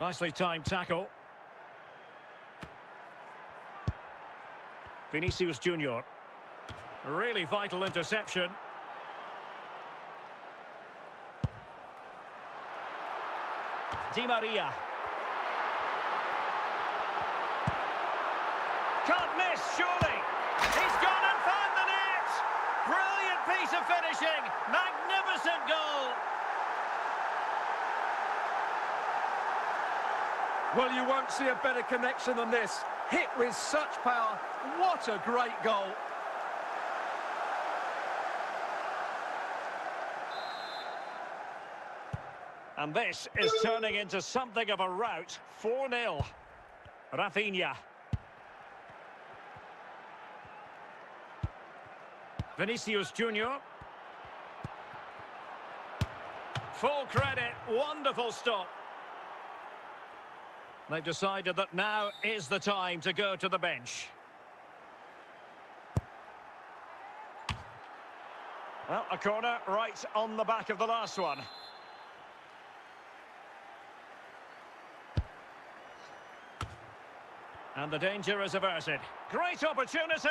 Nicely timed tackle. Vinicius Junior. Really vital interception. Di Maria. Can't miss, surely. He's gone and found the net. Brilliant piece of finishing. Magnificent goal. Well, you won't see a better connection than this. Hit with such power. What a great goal. And this is turning into something of a rout. 4-0. Rafinha. Vinicius Junior. Full credit. Wonderful stop. They've decided that now is the time to go to the bench. Well, a corner right on the back of the last one. And the danger is averted. Great opportunity.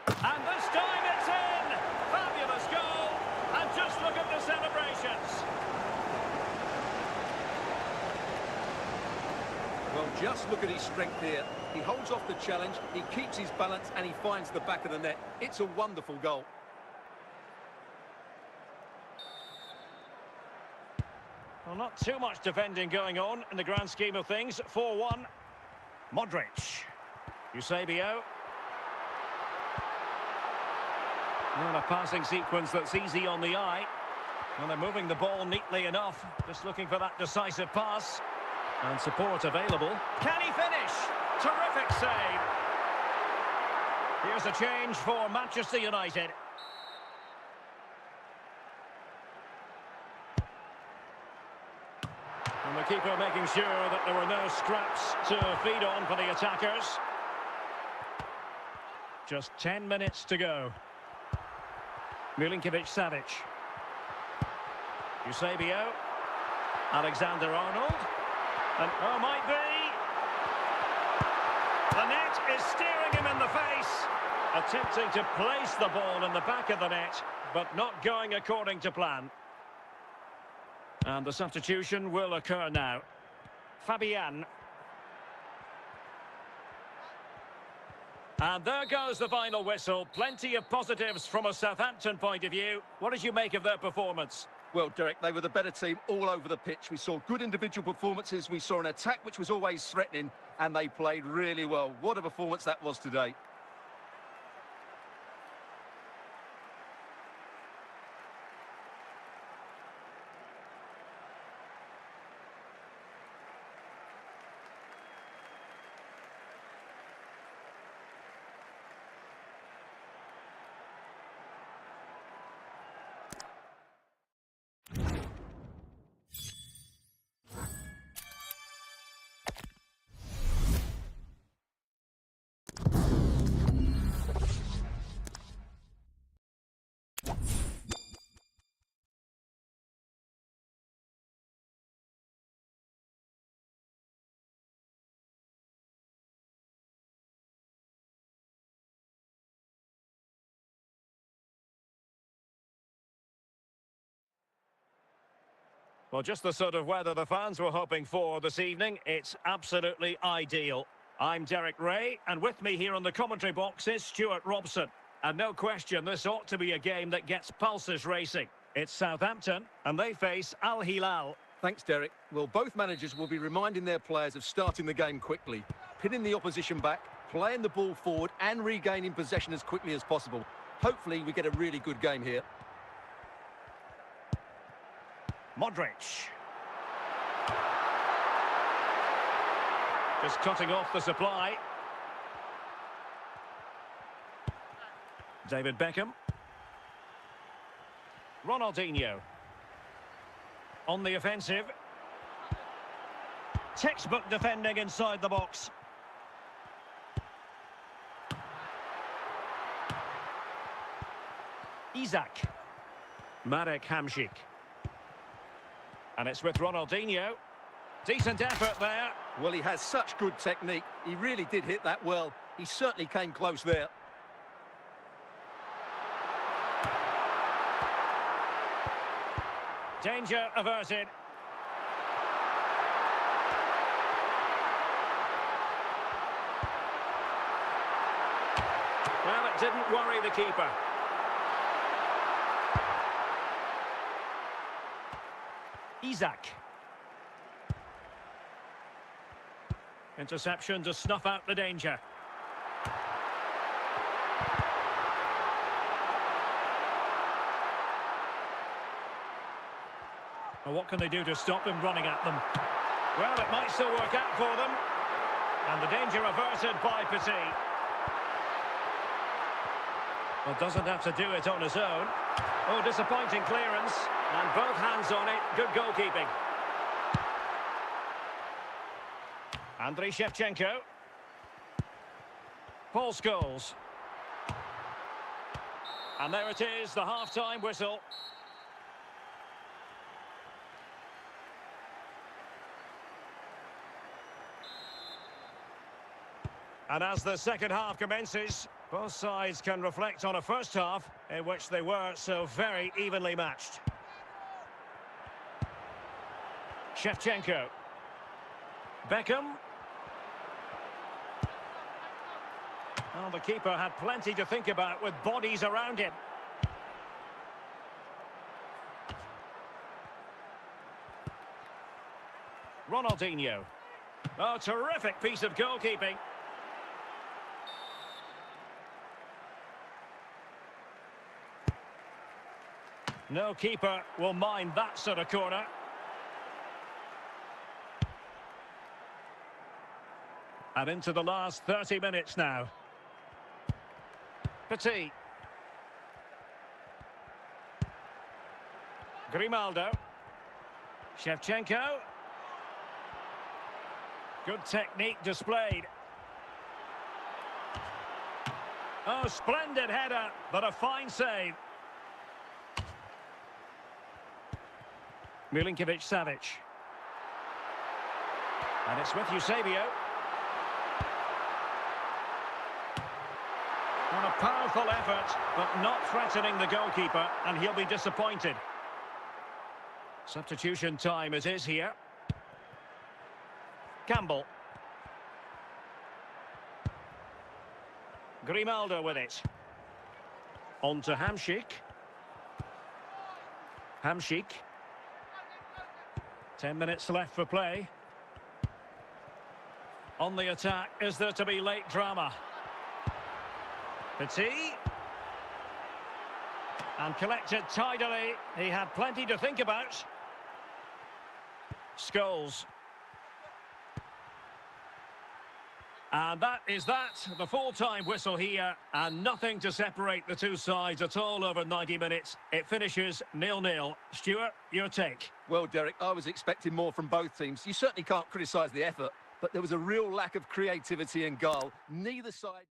And this time it's in. Fabulous goal. And just look at the celebrations. Well, just look at his strength here. He holds off the challenge, he keeps his balance, and he finds the back of the net. It's a wonderful goal. Well, not too much defending going on in the grand scheme of things. 4-1. Modric. 𝗖𝗄𝗄. Well, a passing sequence that's easy on the eye. Well, they're moving the ball neatly enough. Just looking for that decisive pass. And support available. Can he finish? Terrific save. Here's a change for Manchester United. And the keeper making sure that there were no scraps to feed on for the attackers. Just 10 minutes to go. 𝗵𝗵-Savic. 𝗖𝗄𝗄. Alexander-Arnold. And oh, might be. The net is staring him in the face. Attempting to place the ball in the back of the net, but not going according to plan. And the substitution will occur now. Fabian. And there goes the final whistle. Plenty of positives from a Southampton point of view. What did you make of their performance? Well, Derek, they were the better team all over the pitch. We saw good individual performances. We saw an attack which was always threatening, and they played really well. What a performance that was today. Well, just the sort of weather the fans were hoping for this evening. It's absolutely ideal. I'm Derek Ray, and with me here on the commentary box is Stuart Robson. And no question, this ought to be a game that gets pulses racing. It's Southampton, and they face Al Hilal. Thanks, Derek. Well, both managers will be reminding their players of starting the game quickly, pinning the opposition back, playing the ball forward and regaining possession as quickly as possible. Hopefully, we get a really good game here. Modric. Just cutting off the supply. David Beckham. Ronaldinho. On the offensive. Textbook defending inside the box. Isak. 𝗪𝗿𝗵𝗁. And it's with Ronaldinho. Decent effort there. Well, he has such good technique. He really did hit that well. He certainly came close there. Danger averted. Well, it didn't worry the keeper. Isak. Interception to snuff out the danger. Well, what can they do to stop him running at them? Well, it might still work out for them. And the danger averted by 𝗏𝗏𝗄𝗏. Well, doesn't have to do it on his own. Oh, disappointing clearance. And both hands on it. Good goalkeeping. 𝗪𝗏𝗏𝗂𝗏𝗄𝗏. Paul Scholes. And there it is, the half-time whistle. And as the second half commences, both sides can reflect on a first half in which they were so very evenly matched. 𝗏𝗏𝗏𝗂𝗏. Beckham. Oh, the keeper had plenty to think about with bodies around him. Ronaldinho. Oh, terrific piece of goalkeeping. No keeper will mind that sort of corner. And into the last 30 minutes now. 𝗏𝗏𝗏𝗂𝗏. Grimaldo. Shevchenko. Good technique displayed. Oh, splendid header, but a fine save. 𝗵𝗵𝕋𝗄𝗏𝗏. And it's with Eusebio. On a powerful effort, but not threatening the goalkeeper, and he'll be disappointed. Substitution time it is here. Campbell. Grimaldo with it. On to 𝗵𝗁𝗁𝗏. 𝗵𝗁𝗁𝗏. 10 minutes left for play. On the attack, is there to be late drama? 𝗏𝗏𝗏𝗏. And collected tidily. He had plenty to think about. Scholes. And that is that. The full-time whistle here. And nothing to separate the two sides at all over 90 minutes. It finishes 0-0. Stuart, your take? Well, Derek, I was expecting more from both teams. You certainly can't criticise the effort, but there was a real lack of creativity and goal. Neither side...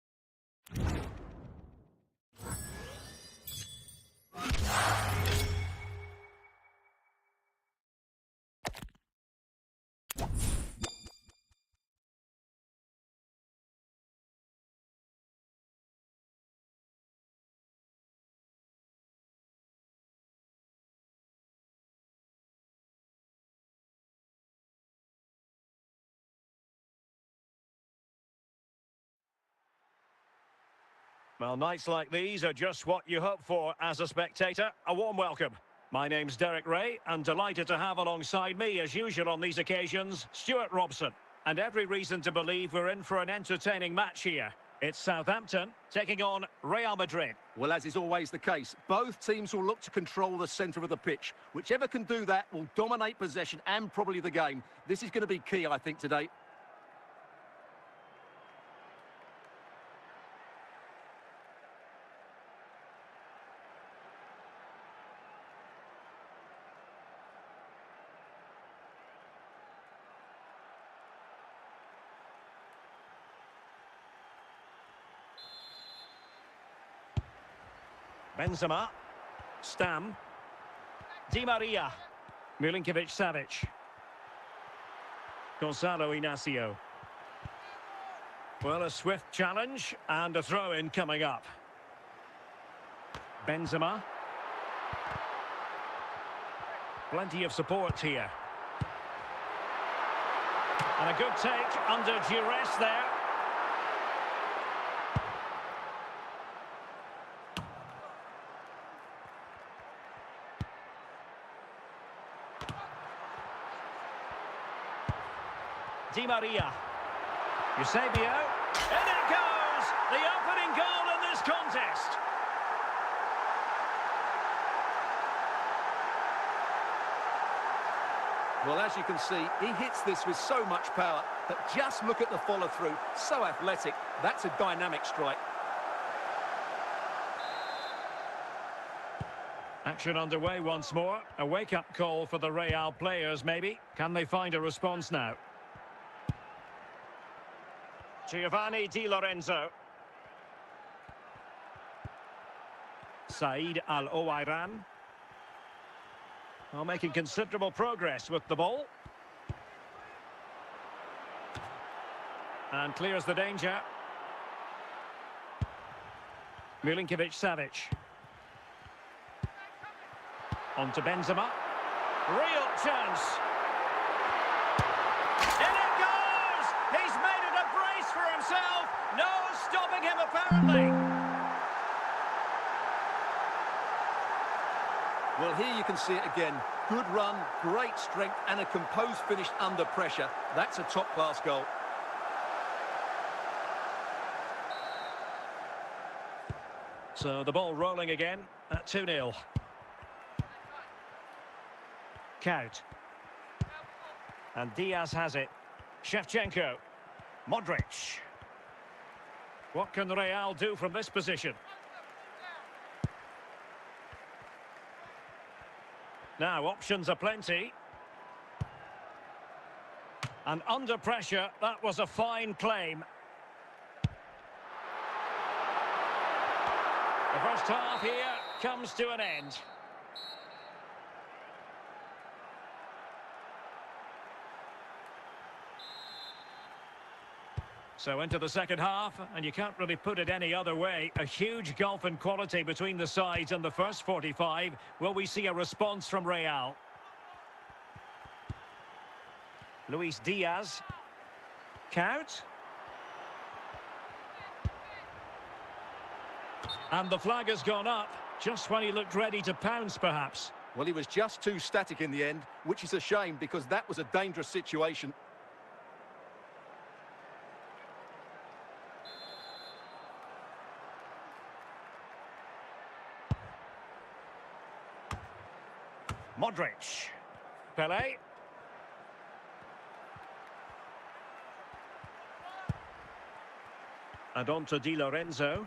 Well, nights like these are just what you hope for as a spectator. A warm welcome. My name's Derek Ray, and delighted to have alongside me, as usual on these occasions, Stuart Robson. And every reason to believe we're in for an entertaining match here. It's Southampton taking on Real Madrid. Well, as is always the case, both teams will look to control the centre of the pitch. Whichever can do that will dominate possession and probably the game. This is going to be key, I think, today. Benzema, Stam, Di Maria, 𝗵𝗵𝗂𝗂𝗂𝗂𝗪, Gonzalo Inacio. Well, a swift challenge and a throw-in coming up. Benzema. Plenty of support here. And a good take under duress there. Di Maria, 𝗃𝗵𝗂𝗂𝗂𝗪, and it goes! The opening goal in this contest. Well, as you can see, he hits this with so much power, but just look at the follow-through. So athletic. That's a dynamic strike. Action underway once more. A wake-up call for the Real players, maybe. Can they find a response now? Giovanni Di Lorenzo. Saïd Al-Owairan. Well, making considerable progress with the ball. And clears the danger. 𝗵𝗵𝗂𝗂𝗂𝗪. On to Benzema. Real chance. In it goes! He's made it a brace for himself. No stopping him, apparently. Well, here you can see it again. Good run, great strength, and a composed finish under pressure. That's a top-class goal. So the ball rolling again at 2-0. 𝗃𝗏𝗃𝗂𝗪. And Diaz has it. Shevchenko. Modric. What can Real do from this position? Now, options are plenty. And under pressure, that was a fine claim. The first half here comes to an end. So into the second half, and you can't really put it any other way. A huge gulf in quality between the sides in the first 45. Will we see a response from Real? Luis Diaz. Count. And the flag has gone up, just when he looked ready to pounce, perhaps. Well, he was just too static in the end, which is a shame because that was a dangerous situation. Modric. Pelé. And on to Di Lorenzo.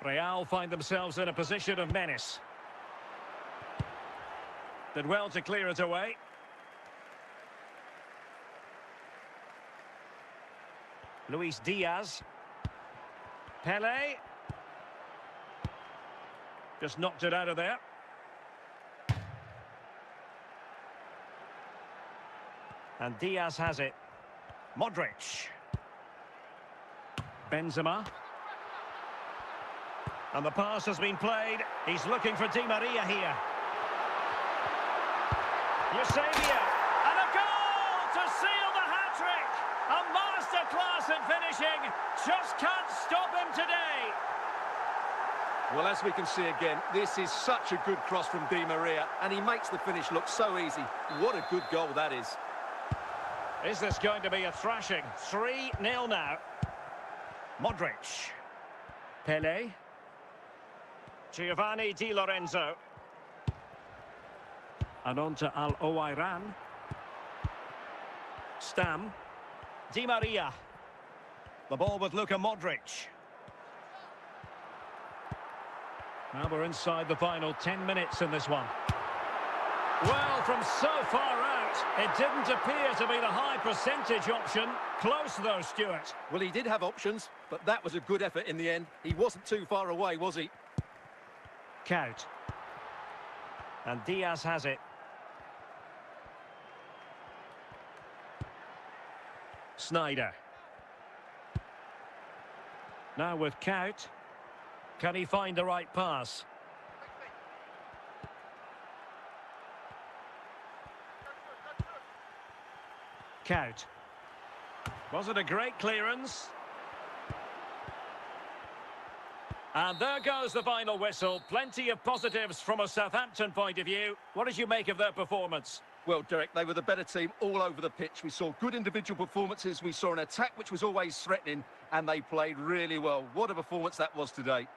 Real find themselves in a position of menace. Did well to clear it away. Luis Diaz. Pelé. Just knocked it out of there. And Diaz has it. Modric. Benzema. And the pass has been played. He's looking for Di Maria here. 𝗃𝗵𝗂𝗂𝗪. And a goal to seal the hat-trick. A masterclass in finishing. Just can't stop him today. Well, as we can see again, this is such a good cross from Di Maria, and he makes the finish look so easy. What a good goal that is. Is this going to be a thrashing? 3-0 now. Modric. Pelé. Giovanni Di Lorenzo. And on to Al-Owairan. Stam. Di Maria. The ball with Luka Modric. Now we're inside the final 10 minutes in this one. Well, from so far out, it didn't appear to be the high percentage option. Close though, Stuart. Well, he did have options, but that was a good effort in the end. He wasn't too far away, was he? 𝗃𝗏. And Diaz has it. Sneijder. Now with 𝗃𝗏. Can he find the right pass? 𝗃𝗏. Was it a great clearance? And there goes the final whistle. Plenty of positives from a Southampton point of view. What did you make of their performance? Well, Derek, they were the better team all over the pitch. We saw good individual performances. We saw an attack which was always threatening, and they played really well. What a performance that was today.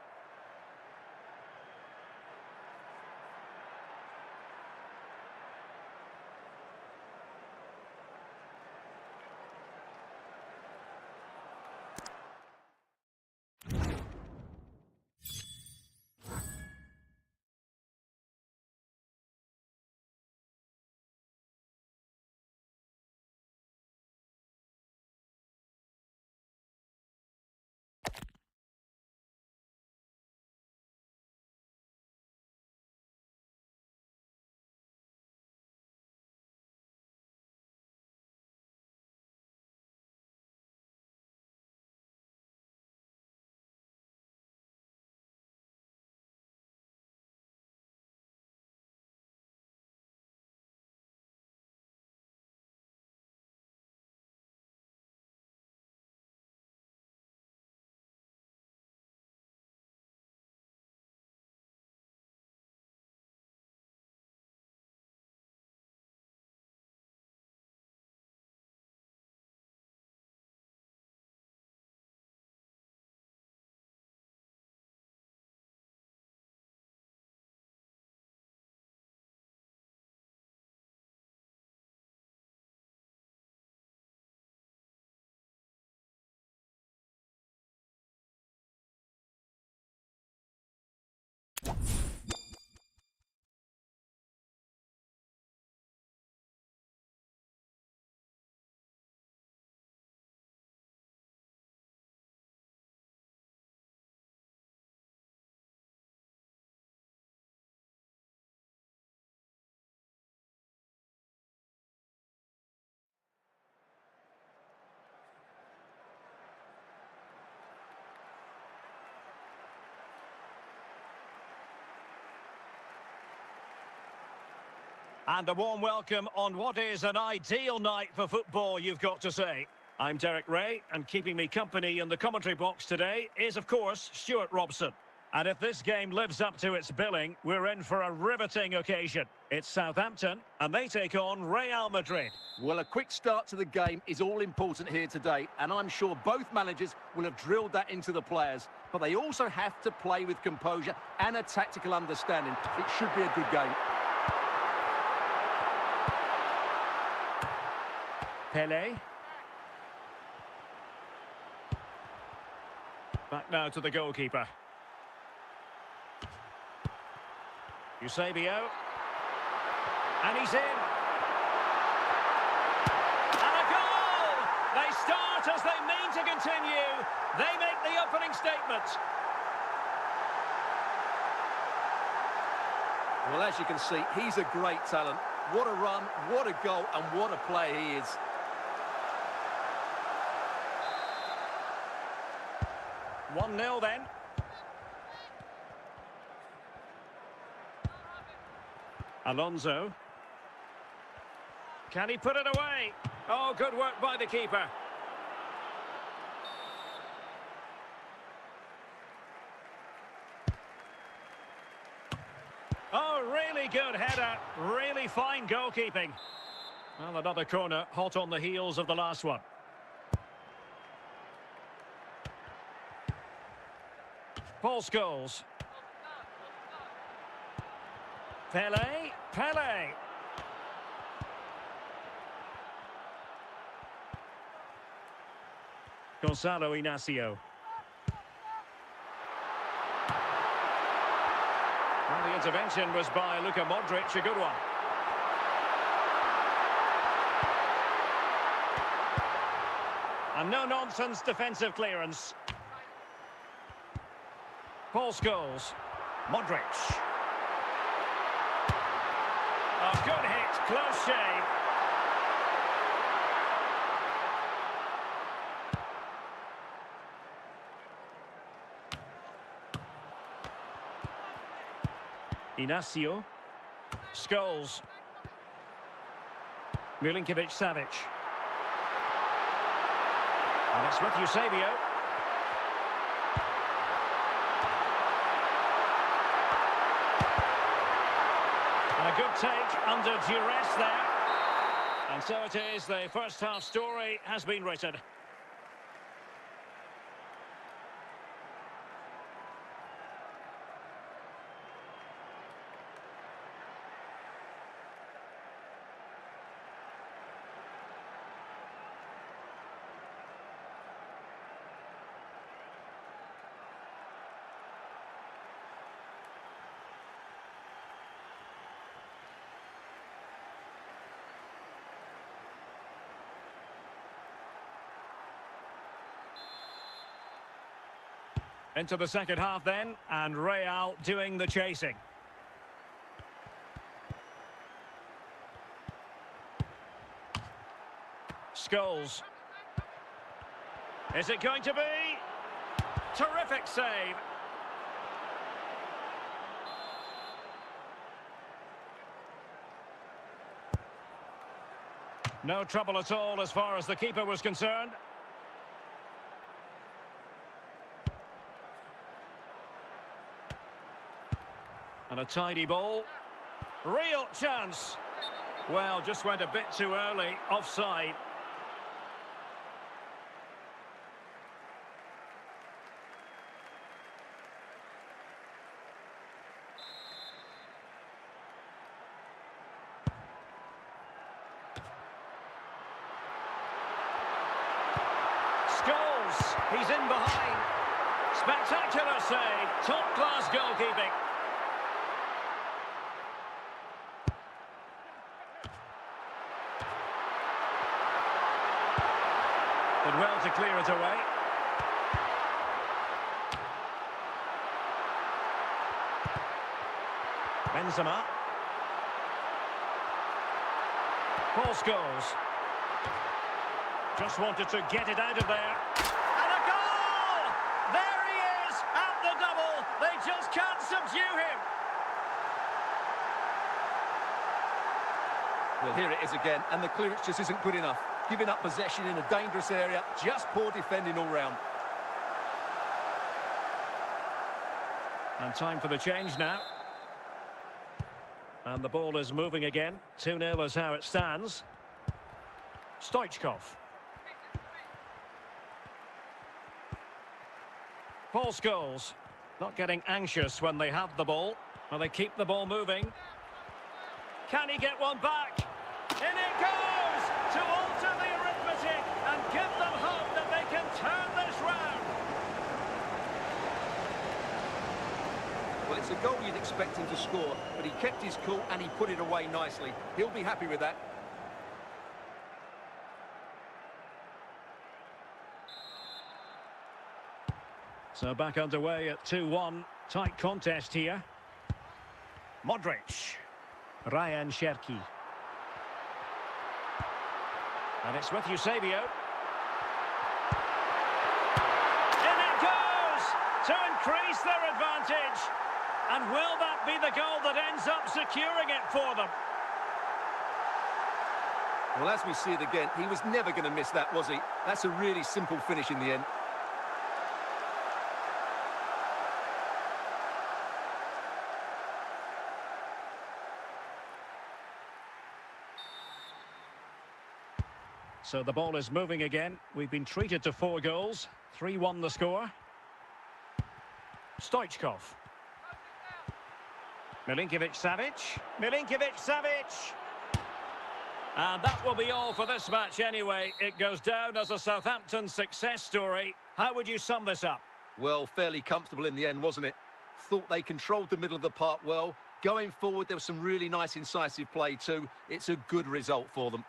And a warm welcome on what is an ideal night for football, you've got to say. I'm Derek Ray, and keeping me company in the commentary box today is, of course, Stuart Robson. And if this game lives up to its billing, we're in for a riveting occasion. It's Southampton, and they take on Real Madrid. Well, a quick start to the game is all important here today, and I'm sure both managers will have drilled that into the players. But they also have to play with composure and a tactical understanding. It should be a good game. Pelé. Back now to the goalkeeper. 𝗃𝗏. And he's in. And a goal! They start as they mean to continue. They make the opening statement. Well, as you can see, he's a great talent. What a run, what a goal, and what a player he is. One-nil then. Alonso. Can he put it away? Oh, good work by the keeper. really good header, really fine goalkeeping. Well, another corner, hot on the heels of the last one. Paul Scholes. Pele. Gonzalo Inacio. Well, the intervention was by Luka Modric, a good one. And no-nonsense defensive clearance. Paul Scholes. Modric. A good hit, close shave. Inacio. Scholes. 𝗪𝗵𝗵𝗵𝗂𝗵. And it's with Eusebio. And a good take under duress there. And so it is, the first half story has been written. Into the second half then, and Real doing the chasing. Scholes. Is it going to be? Terrific save. No trouble at all as far as the keeper was concerned. And a tidy ball. Real chance. Well, just went a bit too early. Offside. Scholes. He's in behind. Spectacular save. Top-class goalkeeping. Did well to clear it away. Benzema. Paul Scholes. Just wanted to get it out of there. And a goal! There he is at the double. They just can't subdue him. Well, here it is again, and the clearance just isn't good enough. Giving up possession in a dangerous area, just poor defending all round. And time for the change now. And the ball is moving again. 2-0 is how it stands. 𝗖ście𝗂𝗏. Paul Scholes. Not getting anxious when they have the ball. Well, they keep the ball moving. Can he get one back? In it goes! To alter the arithmetic and give them hope that they can turn this round. Well, it's a goal you'd expect him to score, but he kept his cool and he put it away nicely. He'll be happy with that. So back underway at 2-1. Tight contest here. Modric. Ryan Cherki. And it's with Eusebio. In it goes! To increase their advantage. And will that be the goal that ends up securing it for them? Well, as we see it again, he was never going to miss that, was he? That's a really simple finish in the end. So the ball is moving again. We've been treated to 4 goals. 3-1 the score. 𝗖𝗏 𝗪𝗵𝕋-𝗂𝗏. 𝗪𝗵𝕋-𝗂𝗏. And that will be all for this match anyway. It goes down as a Southampton success story. How would you sum this up? Well, fairly comfortable in the end, wasn't it? Thought they controlled the middle of the park well. Going forward, there was some really nice incisive play too. It's a good result for them.